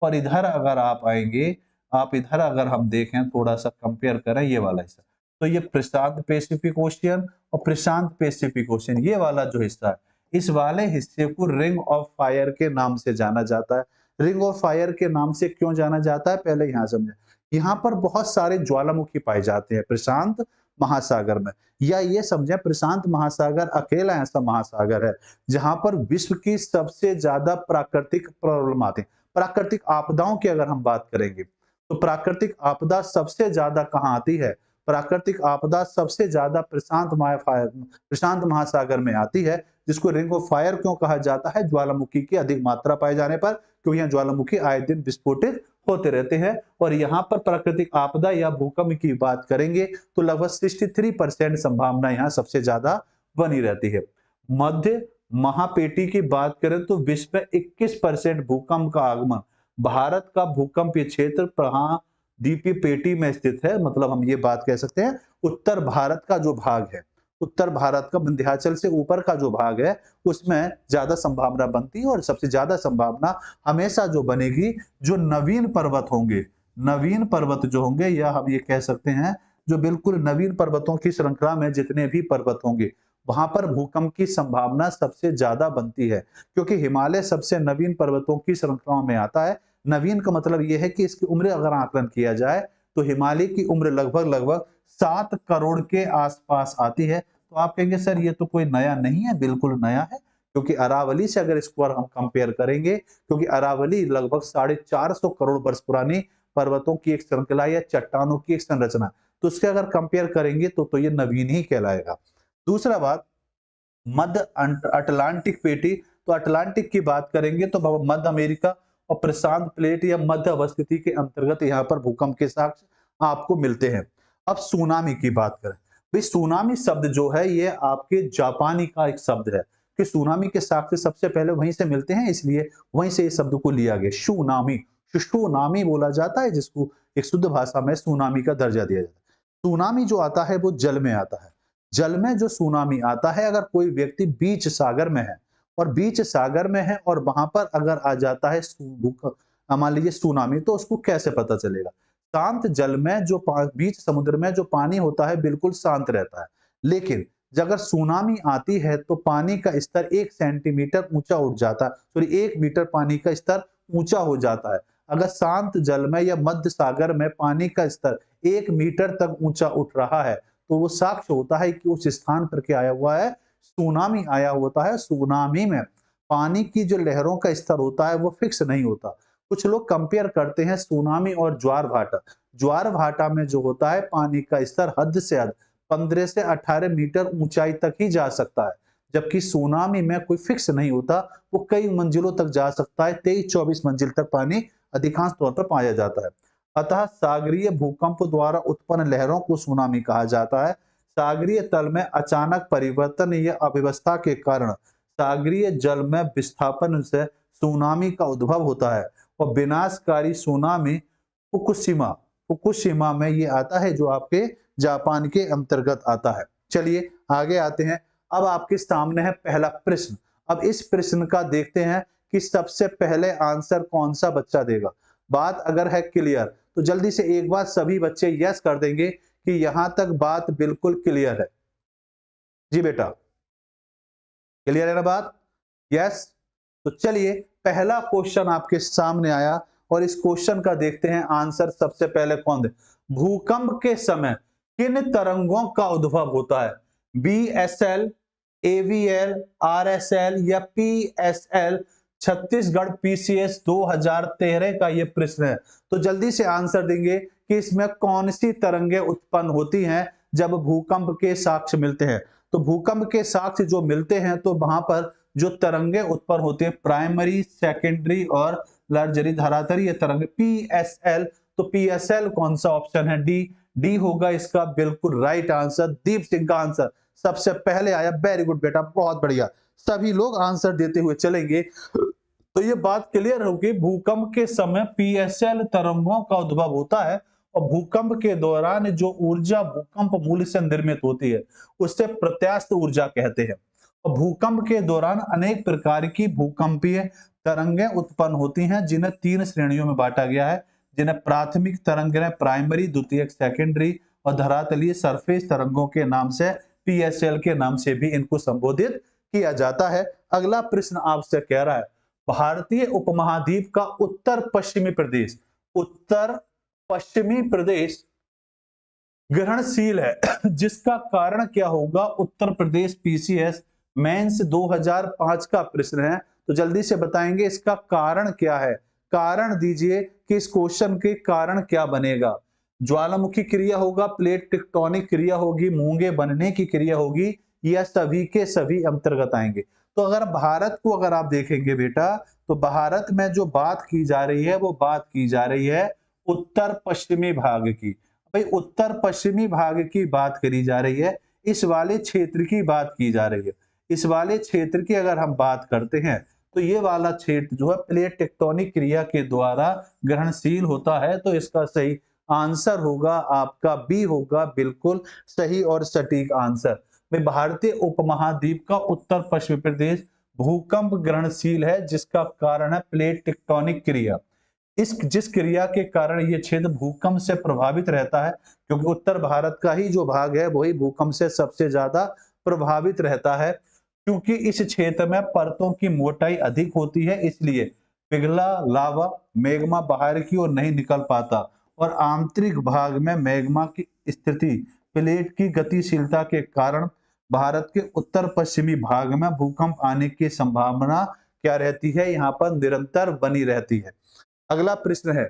और इधर अगर आप आएंगे, आप इधर अगर हम देखें थोड़ा सा कंपेयर करें ये वाला हिस्सा, तो ये प्रशांत पैसिफिक ओशियन और प्रशांत पैसिफिक ओशियन ये वाला जो हिस्सा है इस वाले हिस्से को रिंग ऑफ फायर के नाम से जाना जाता है। रिंग ऑफ फायर के नाम से क्यों जाना जाता है पहले यहाँ समझे। यहाँ पर बहुत सारे ज्वालामुखी पाए जाते हैं प्रशांत महासागर में, या ये समझे प्रशांत महासागर अकेला ऐसा महासागर है जहां पर विश्व की सबसे ज्यादा प्राकृतिक प्रॉब्लम आती है। प्राकृतिक आपदाओं की अगर हम बात करेंगे तो प्राकृतिक आपदा सबसे ज्यादा कहाँ आती है? प्राकृतिक आपदा सबसे ज्यादा प्रशांत महासागर में आती है, जिसको रिंग ऑफ फायर क्यों कहा जाता है? ज्वालामुखी की अधिक मात्रा पाए जाने पर, क्योंकि यहाँ ज्वालामुखी आए दिन विस्फोटित होते रहते हैं। और यहाँ पर प्राकृतिक आपदा या भूकंप की बात करेंगे तो लगभग 63% संभावना यहाँ सबसे ज्यादा बनी रहती है। मध्य महापेटी की बात करें तो विश्व में 21% भूकंप का आगमन भारत का भूकंपीय क्षेत्र महाद्वीपीय पेटी में स्थित है। मतलब हम ये बात कह सकते हैं उत्तर भारत का जो भाग है, उत्तर भारत का विंध्याचल से ऊपर का जो भाग है उसमें ज्यादा संभावना बनती है। और सबसे ज्यादा संभावना हमेशा जो बनेगी जो नवीन पर्वत होंगे, नवीन पर्वत जो होंगे, या हम ये कह सकते हैं जो बिल्कुल नवीन पर्वतों की श्रृंखला में जितने भी पर्वत होंगे वहां पर भूकंप की संभावना सबसे ज्यादा बनती है, क्योंकि हिमालय सबसे नवीन पर्वतों की श्रृंखला में आता है। नवीन का मतलब यह है कि इसकी उम्र अगर आकलन किया जाए तो हिमालय की उम्र लगभग 7 करोड़ के आसपास आती है। तो आप कहेंगे सर ये तो कोई नया नहीं है। बिल्कुल नया है, क्योंकि अरावली से अगर इसको हम कंपेयर करेंगे, क्योंकि अरावली लगभग 450 करोड़ वर्ष पुरानी पर्वतों की एक श्रृंखला या चट्टानों की एक संरचना, तो उसके अगर कंपेयर करेंगे तो ये नवीन ही कहलाएगा। दूसरा बात, मध्य अटलांटिक पेटी, तो अटलांटिक की बात करेंगे तो मध्य अमेरिका और प्रशांत प्लेट या मध्य अवस्थिति के अंतर्गत यहाँ पर भूकंप के साक्ष्य आपको मिलते हैं। अब सुनामी की बात करें, भाई सुनामी शब्द जो है ये आपके जापानी का एक शब्द है। कि सुनामी के साक्ष्य सबसे पहले वहीं से मिलते हैं, इसलिए वहीं से इस शब्द को लिया गया। सुनामी, सुनामी बोला जाता है जिसको एक शुद्ध भाषा में सुनामी का दर्जा दिया जाता है। सुनामी जो आता है वो जल में आता है। जल में जो सुनामी आता है, अगर कोई व्यक्ति बीच सागर में है और बीच सागर में है और वहां पर अगर आ जाता है मान लीजिए सुनामी, तो उसको कैसे पता चलेगा? शांत जल में जो बीच समुद्र में जो पानी होता है बिल्कुल शांत रहता है, लेकिन अगर सुनामी आती है तो पानी का स्तर 1 सेंटीमीटर ऊंचा उठ जाता है, सॉरी 1 मीटर पानी का स्तर ऊंचा हो जाता है। अगर शांत जल में या मध्य सागर में पानी का स्तर 1 मीटर तक ऊंचा उठ रहा है, तो वो साक्ष्य होता है कि उस स्थान पर क्या आया हुआ है? सुनामी आया होता है। सुनामी में पानी की जो लहरों का स्तर होता है वो फिक्स नहीं होता। कुछ लोग कंपेयर करते हैं सुनामी और ज्वार भाटा। ज्वार भाटा में जो होता है पानी का स्तर हद से हद 15 से 18 मीटर ऊंचाई तक ही जा सकता है, जबकि सुनामी में कोई फिक्स नहीं होता, वो कई मंजिलों तक जा सकता है, 23-24 मंजिल तक पानी अधिकांश तौर पर पाया जाता है। अतः सागरीय भूकंप द्वारा उत्पन्न लहरों को सुनामी कहा जाता है। सागरीय तल में अचानक परिवर्तन या अव्यवस्था के कारण सागरीय जल में विस्थापन से सुनामी का उद्भव होता है और विनाशकारी सुनामी फुकुशिमा फुकुशिमा में ये आता है, जो आपके जापान के अंतर्गत आता है। चलिए आगे आते हैं। अब आपके सामने है पहला प्रश्न। अब इस प्रश्न का देखते हैं कि सबसे पहले आंसर कौन सा बच्चा देगा। बात अगर है क्लियर तो जल्दी से एक बार सभी बच्चे यस कर देंगे कि यहां तक बात बिल्कुल क्लियर है। जी बेटा, क्लियर है ना बात? यस। तो चलिए पहला क्वेश्चन आपके सामने आया और इस क्वेश्चन का देखते हैं आंसर सबसे पहले कौन दे। भूकंप के समय किन तरंगों का उद्भव होता है? BSL, AVL, RSL या PSL? छत्तीसगढ़ PCS 2013 का ये प्रश्न है। तो जल्दी से आंसर देंगे कि इसमें कौन सी तरंगे उत्पन्न होती हैं जब भूकंप के साक्ष्य मिलते हैं। तो भूकंप के साक्ष्य जो मिलते हैं तो वहां पर जो तरंगे उत्पन्न होते हैं प्राइमरी, सेकेंडरी और लर्जरी धरातलीय तरंगे PSL। तो PSL कौन सा ऑप्शन है? डी होगा इसका बिल्कुल राइट आंसर। दीप सिंह का आंसर सबसे पहले आया। वेरी गुड बेटा, बहुत बढ़िया। सभी लोग आंसर देते हुए चलेंगे तो ये बात क्लियर होगी। भूकंप के समय PSL तरंगों का उद्भव होता है और भूकंप के दौरान जो ऊर्जा भूकंप मूल से निर्मित होती है उससे प्रत्यास्थ ऊर्जा कहते हैं। और भूकंप के दौरान अनेक प्रकार की भूकंपीय तरंगें उत्पन्न होती हैं, जिन्हें 3 श्रेणियों में बांटा गया है, जिन्हें प्राथमिक तरंगें प्राइमरी, द्वितीयक सेकेंडरी और धरातलीय सरफेस तरंगों के नाम से PSL के नाम से भी इनको संबोधित किया जाता है। अगला प्रश्न आपसे कह रहा है भारतीय उपमहाद्वीप का उत्तर पश्चिमी प्रदेश ग्रहणशील है जिसका कारण क्या होगा? उत्तर प्रदेश PCS मेंस 2005 का प्रश्न है। तो जल्दी से बताएंगे इसका कारण क्या है। कारण दीजिए कि इस क्वेश्चन के कारण क्या बनेगा। ज्वालामुखी क्रिया होगा, प्लेट टेक्टोनिक क्रिया होगी, मूंगे बनने की क्रिया होगी, या सभी के सभी अंतर्गत आएंगे। तो अगर भारत को अगर आप देखेंगे बेटा, तो भारत में जो बात की जा रही है वो बात की जा रही है उत्तर पश्चिमी भाग की। भाई उत्तर पश्चिमी भाग की बात करी जा रही है, इस वाले क्षेत्र की बात की जा रही है। इस वाले क्षेत्र की अगर हम बात करते हैं तो ये वाला क्षेत्र जो है प्लेट टेक्टोनिक क्रिया के द्वारा ग्रहणशील होता है। तो इसका सही आंसर होगा आपका बी होगा बिल्कुल सही और सटीक आंसर। भारतीय उपमहाद्वीप का उत्तर पश्चिमी प्रदेश भूकंप ग्रहणशील है जिसका कारण है प्लेट टेक्टोनिक क्रिया। जिस क्रिया के कारण ये क्षेत्र भूकंप से प्रभावित रहता है, क्योंकि उत्तर भारत का ही जो भाग है वही भूकंप से सबसे ज्यादा प्रभावित रहता है। क्योंकि इस क्षेत्र में परतों की मोटाई अधिक होती है, इसलिए पिघला लावा मैग्मा बाहर की ओर नहीं निकल पाता और आंतरिक भाग में मैग्मा की स्थिति प्लेट की गतिशीलता के कारण भारत के उत्तर पश्चिमी भाग में भूकंप आने की संभावना क्या रहती है? यहाँ पर निरंतर बनी रहती है। अगला प्रश्न है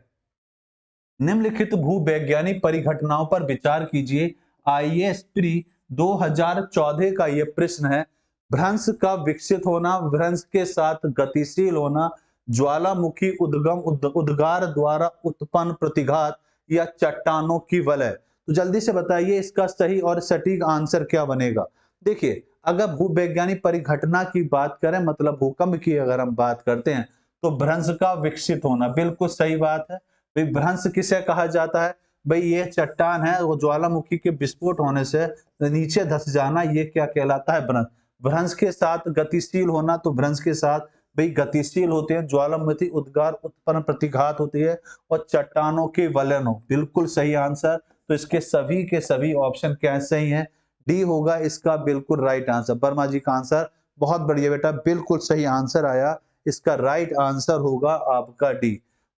निम्नलिखित भूवैज्ञानिक परिघटनाओं पर विचार कीजिए। ISPRI 2014 का यह प्रश्न है। भ्रंश का विकसित होना, भ्रंश के साथ गतिशील होना, ज्वालामुखी उद्गम उद्गार द्वारा उत्पन्न प्रतिघात या चट्टानों की वलय। तो जल्दी से बताइए इसका सही और सटीक आंसर क्या बनेगा। देखिए, अगर भूवैज्ञानिक परिघटना की बात करें, मतलब भूकंप की अगर हम बात करते हैं, तो भ्रंश का विकसित होना, बिल्कुल सही बात है। भई भ्रंश किसे कहा जाता है? भई ये चट्टान है, वो ज्वालामुखी के विस्फोट होने से नीचे धँस जाना, ये क्या कहलाता है? भ्रंश। भ्रंश के साथ गतिशील होना, तो भ्रंश के साथ भई गतिशील होते हैं, ज्वालामुखी उद्गार उत्पन्न प्रतिघात होती है और चट्टानों के वलन हो। बिल्कुल सही आंसर। तो इसके सभी के सभी ऑप्शन क्या सही हैं? डी होगा इसका बिल्कुल राइट आंसर। वर्मा जी का आंसर बहुत बढ़िया बेटा, बिल्कुल सही आंसर आया। इसका राइट आंसर होगा आपका डी।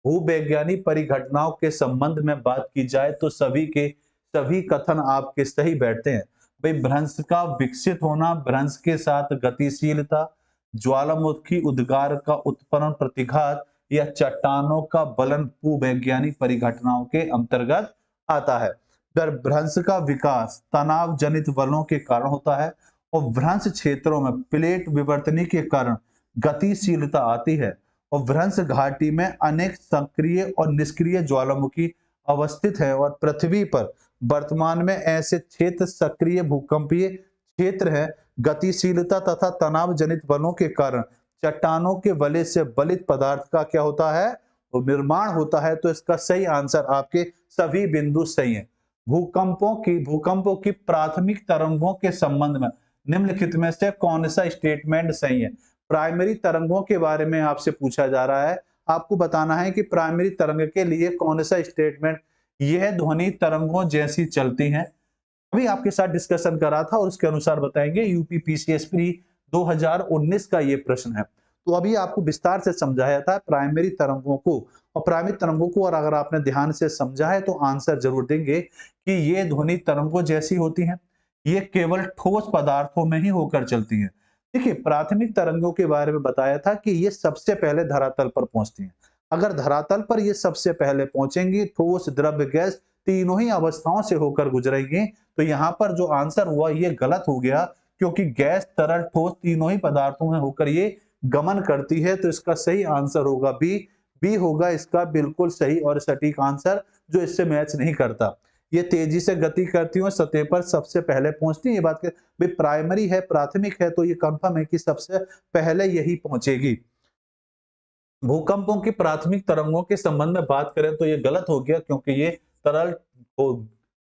भूवैज्ञानिक परिघटनाओं के संबंध में बात की जाए तो सभी के सभी कथन आपके सही बैठते हैं। भाई भ्रंश का विकसित होना, भ्रंश के साथ गतिशीलता, ज्वालामुखी उद्गार का उत्पन्न प्रतिघात या चट्टानों का बलन भूवैज्ञानिक परिघटनाओं के अंतर्गत आता है। पर भ्रंश का विकास तनाव जनित बलों के कारण होता है और भ्रंश क्षेत्रों में प्लेट विवर्तनी के कारण गतिशीलता आती है और भ्रंश घाटी में अनेक सक्रिय और निष्क्रिय ज्वालामुखी अवस्थित है और पृथ्वी पर वर्तमान में ऐसे क्षेत्र सक्रिय भूकंपीय क्षेत्र है। गतिशीलता तथा तनाव जनित बलों के कारण चट्टानों के वलय से बलित पदार्थ का क्या होता है? वो निर्माण होता है। तो इसका सही आंसर आपके सभी बिंदु सही है। भूकंपों की प्राथमिक तरंगों के संबंध में निम्नलिखित में से कौन सा स्टेटमेंट सही है? प्राइमरी तरंगों के बारे में आपसे पूछा जा रहा है। आपको बताना है कि प्राइमरी तरंग के लिए कौन सा स्टेटमेंट, यह ध्वनि तरंगों जैसी चलती हैं। अभी आपके साथ डिस्कशन करा था और उसके अनुसार बताएंगे। यूपी पीसीएस प्री 2019 का ये प्रश्न है। तो अभी आपको विस्तार से समझाया था प्राइमरी तरंगों को, और प्राइमरी तरंगों को और अगर आपने ध्यान से समझा है तो आंसर जरूर देंगे कि ये ध्वनि तरंगों जैसी होती हैं। ये केवल ठोस पदार्थों में ही होकर चलती हैं। देखिए, प्राथमिक तरंगों के बारे में बताया था कि ये सबसे पहले धरातल पर पहुंचती हैं। अगर धरातल पर ये सबसे पहले पहुंचेंगी, ठोस द्रव्य गैस तीनों ही अवस्थाओं से होकर गुजरेंगी, तो यहाँ पर जो आंसर हुआ ये गलत हो गया, क्योंकि गैस तरल ठोस तीनों ही पदार्थों में होकर ये गमन करती है। तो इसका सही आंसर होगा बी। बी होगा इसका बिल्कुल सही और सटीक आंसर, जो इससे मैच नहीं करता। ये तेजी से गति करती है और सतह पर सबसे पहले पहुंचती है। ये बात भाई प्राइमरी है, प्राथमिक है, तो ये कंफर्म है कि सबसे पहले यही पहुंचेगी। भूकंपों की प्राथमिक तरंगों के संबंध में बात करें तो ये गलत हो गया, क्योंकि ये तरल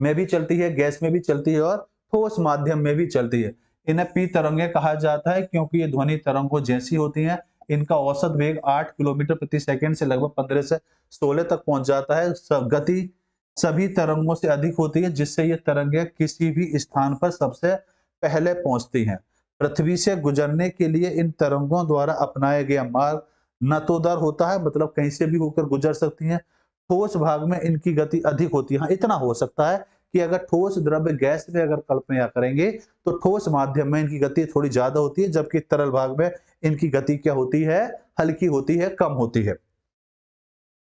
में भी चलती है, गैस में भी चलती है और ठोस माध्यम में भी चलती है। इन्हें पी तरंगे कहा जाता है क्योंकि ये ध्वनि तरंगों जैसी होती हैं। इनका औसत वेग 8 किलोमीटर प्रति सेकंड से लगभग 15 से 16 तक पहुंच जाता है। गति सभी तरंगों से अधिक होती है, जिससे ये तरंगे किसी भी स्थान पर सबसे पहले पहुंचती हैं। पृथ्वी से गुजरने के लिए इन तरंगों द्वारा अपनाया गया मार्ग न तो दर होता है, मतलब कहीं से भी होकर गुजर सकती हैं। ठोस भाग में इनकी गति अधिक होती है। हाँ, इतना हो सकता है कि अगर ठोस द्रव्य गैस में अगर कल्पना करेंगे तो ठोस माध्यम में इनकी गति थोड़ी ज्यादा होती है, जबकि तरल भाग में इनकी गति क्या होती है? हल्की होती है, कम होती है।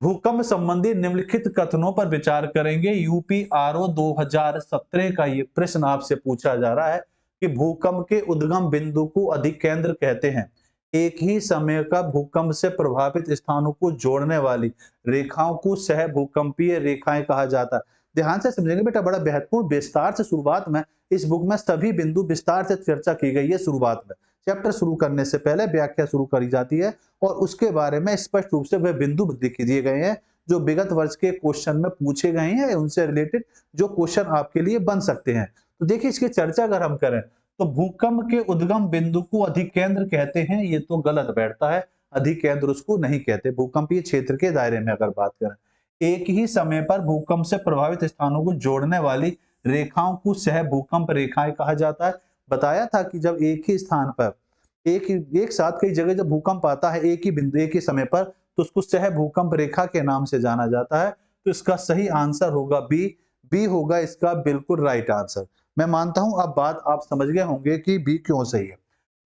भूकंप संबंधी निम्नलिखित कथनों पर विचार करेंगे। यूपीआरओ 2017 का ये प्रश्न आपसे पूछा जा रहा है कि भूकंप के उद्गम बिंदु को अधिकेंद्र कहते हैं। एक ही समय का भूकंप से प्रभावित स्थानों को जोड़ने वाली रेखाओं को सह भूकंपीय रेखाएं कहा जाता है। ध्यान से समझेंगे बेटा, बड़ा बेहतरीन विस्तार से शुरुआत में इस बुक में सभी बिंदु विस्तार से चर्चा की गई है। शुरुआत में चैप्टर शुरू करने से पहले व्याख्या शुरू करी जाती है और उसके बारे में स्पष्ट रूप से वह बिंदु दिए गए हैं जो विगत वर्ष के क्वेश्चन में पूछे गए हैं, उनसे रिलेटेड जो क्वेश्चन आपके लिए बन सकते हैं। तो देखिए, इसकी चर्चा अगर हम करें तो भूकंप के उद्गम बिंदु को अधिकेंद्र कहते हैं, ये तो गलत बैठता है। अधिकेंद्र उसको नहीं कहते। भूकंपीय क्षेत्र के दायरे में अगर बात करें, एक ही समय पर भूकंप से प्रभावित स्थानों को जोड़ने वाली रेखाओं को सह भूकंप रेखाएं कहा जाता है। बताया था कि जब एक ही स्थान पर एक साथ कई जगह जब भूकंप आता है एक ही बिंदु एक ही समय पर, तो उसको सह भूकंप रेखा के नाम से जाना जाता है। तो इसका सही आंसर होगा बी। बी होगा इसका बिल्कुल राइट आंसर। मैं मानता हूं अब बात आप समझ गए होंगे कि बी क्यों सही है।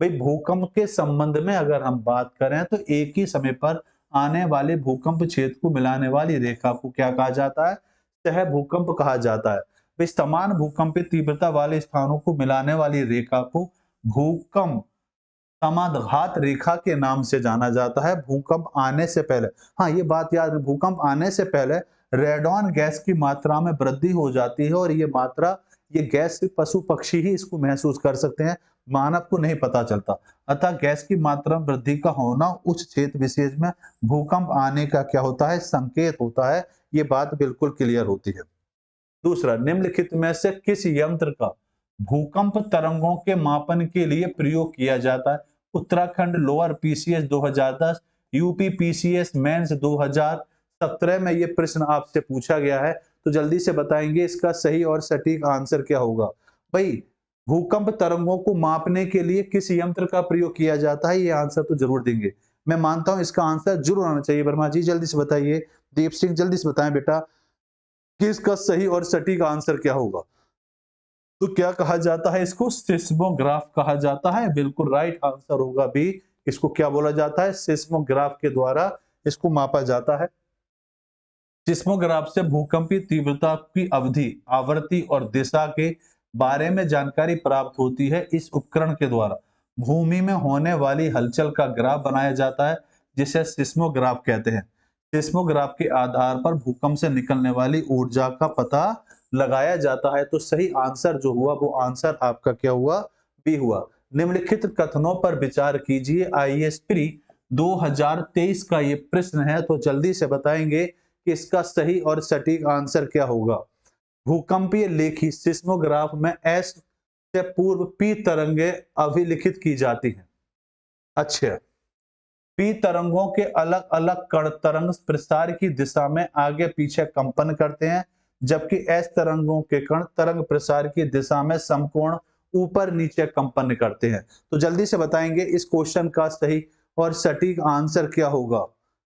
भाई भूकंप के संबंध में अगर हम बात करें तो एक ही समय पर आने वाले भूकंप क्षेत्र को मिलाने वाली रेखा को क्या कहा जाता है? सह भूकंप कहा जाता है। भाई समान भूकंपीय तीव्रता वाले स्थानों को मिलाने वाली रेखा को भूकंप समाघात रेखा के नाम से जाना जाता है। भूकंप आने से पहले, हाँ ये बात याद, भूकंप आने से पहले रेडॉन गैस की मात्रा में वृद्धि हो जाती है और ये मात्रा ये गैस सिर्फ पशु पक्षी ही इसको महसूस कर सकते हैं, मानव को नहीं पता चलता। अतः गैस की मात्रा में वृद्धि का होना उस क्षेत्र विशेष में भूकंप आने का क्या होता है, संकेत होता है। ये बात बिल्कुल क्लियर होती है। दूसरा, निम्नलिखित में से किस यंत्र का भूकंप तरंगों के मापन के लिए प्रयोग किया जाता है? Uttarakhand lower PCS 2010, UP PCS mains 2017 में ये प्रश्न आपसे पूछा गया है। तो जल्दी से बताएंगे इसका सही और सटीक आंसर क्या होगा। भाई, भूकंप तरंगों को मापने के लिए किस यंत्र का प्रयोग किया जाता है, ये आंसर तो जरूर देंगे। मैं मानता हूं इसका आंसर जरूर आना चाहिए। वर्मा जी जल्दी से बताइए। दीप सिंह जल्दी से बताएं बेटा कि इसका सही और सटीक आंसर क्या होगा। तो क्या कहा जाता है इसको? सिस्मोग्राफ कहा जाता है। बिल्कुल राइट आंसर होगा बी। इसको क्या बोला जाता है? सिस्मोग्राफ के द्वारा इसको मापा जाता है। सिस्मोग्राफ से भूकंपी तीव्रता की अवधि, आवृत्ति और दिशा के बारे में जानकारी प्राप्त होती है। इस उपकरण के द्वारा भूमि में होने वाली हलचल का ग्राफ बनाया जाता है, जिसे सिस्मोग्राफ कहते हैं। सिस्मोग्राफ के आधार पर भूकंप से निकलने वाली ऊर्जा का पता लगाया जाता है। तो सही आंसर जो हुआ वो आंसर आपका क्या हुआ? बी हुआ। निम्नलिखित कथनों पर विचार कीजिए। आईएसपी 2023 का ये प्रश्न है, तो जल्दी से बताएंगे कि इसका सही और सटीक आंसर क्या होगा। भूकंपीय लेखी सिस्मोग्राफ में एस से पूर्व पी तरंगे अभिलिखित की जाती हैं। अच्छा, पी तरंगों के अलग अलग कण तरंग प्रसार की दिशा में आगे पीछे कंपन करते हैं, जबकि एस तरंगों के कण तरंग प्रसार की दिशा में समकोण ऊपर नीचे कंपन करते हैं। तो जल्दी से बताएंगे इस क्वेश्चन का सही और सटीक आंसर क्या होगा।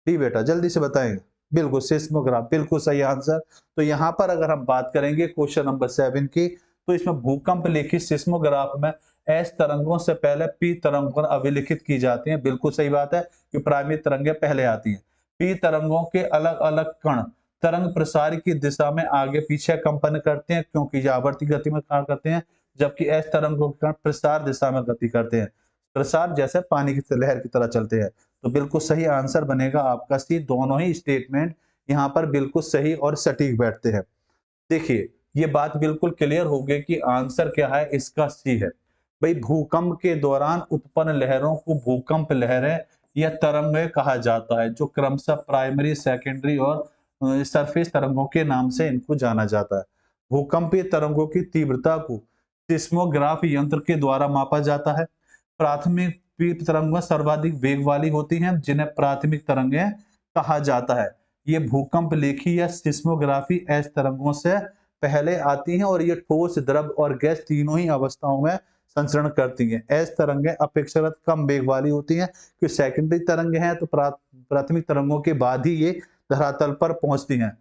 डी बेटा जल्दी से बताएंगे। बिल्कुल सिस्मोग्राफ, बिल्कुल सही आंसर। तो यहाँ पर अगर हम बात करेंगे क्वेश्चन नंबर 7 की, तो इसमें भूकंप लेखी सिस्मोग्राफ में एस तरंगों से पहले पी तरंगों अभिलिखित की जाती हैं। बिल्कुल सही बात है कि प्राइमरी तरंगें पहले आती हैं। पी तरंगों के अलग अलग कण तरंग प्रसार की दिशा में आगे पीछे कंपन करते हैं, क्योंकि ये आवर्ती गति में कार्य करते हैं, जबकि एस तरंगों के कण प्रसार दिशा में गति करते हैं। प्रसार जैसे पानी की लहर की तरह चलते हैं। तो बिल्कुल सही आंसर बनेगा आपका सी। दोनों ही स्टेटमेंट यहाँ पर बिल्कुल सही और सटीक बैठते हैं। देखिए, ये बात बिल्कुल क्लियर हो गई कि आंसर क्या है, इसका सी है। भाई, भूकंप के दौरान उत्पन्न लहरों को भूकंप लहरें या तरंगें कहा जाता है, जो क्रमशः प्राइमरी, सेकेंडरी और सरफेस तरंगों के नाम से इनको जाना जाता है। भूकंपीय तरंगों की तीव्रता को सिस्मोग्राफ यंत्र के द्वारा मापा जाता है। प्राथमिक तरंगें सर्वाधिक वेग वाली होती हैं, जिन्हें प्राथमिक तरंगें कहा जाता है। ये भूकंप लेखी या सिस्मोग्राफी एस तरंगों से पहले आती हैं और ये ठोस, द्रव और गैस तीनों ही अवस्थाओं में संचरण करती हैं। एस तरंगें अपेक्षाकृत कम वेग वाली होती हैं, कि सेकेंडरी तरंगें हैं तो प्राथमिक तरंगों के बाद ही ये धरातल पर पहुंचती हैं।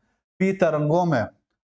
पी तरंगों में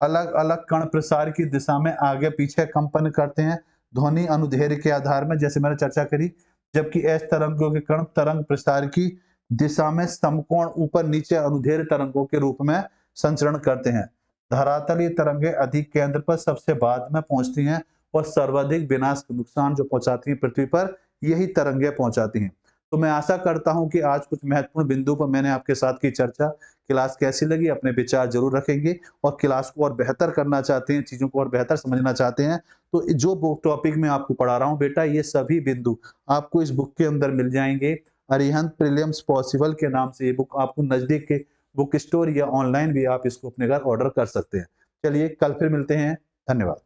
अलग अलग कण प्रसार की दिशा में आगे पीछे कंपन करते हैं, ध्वनि अनुदैर्ध्य के आधार में, जैसे मैंने चर्चा करी। जबकि एस तरंगों के कण तरंग प्रसार की दिशा में समकोण ऊपर नीचे अनुदैर्ध्य तरंगों के रूप में संचरण करते हैं। धरातलीय तरंगें अधिक केंद्र पर सबसे बाद में पहुंचती हैं और सर्वाधिक विनाश नुकसान जो पहुंचाती हैं पृथ्वी पर, यही तरंगें पहुंचाती हैं। तो मैं आशा करता हूं कि आज कुछ महत्वपूर्ण बिंदु पर मैंने आपके साथ की चर्चा। क्लास कैसी लगी अपने विचार जरूर रखेंगे, और क्लास को और बेहतर करना चाहते हैं, चीजों को और बेहतर समझना चाहते हैं, तो जो बुक टॉपिक मैं आपको पढ़ा रहा हूं बेटा, ये सभी बिंदु आपको इस बुक के अंदर मिल जाएंगे। अरिहंत प्रीलिम्स पॉसिबल के नाम से ये बुक आपको नजदीक के बुक स्टोर या ऑनलाइन भी आप इसको अपने घर ऑर्डर कर सकते हैं। चलिए कल फिर मिलते हैं। धन्यवाद।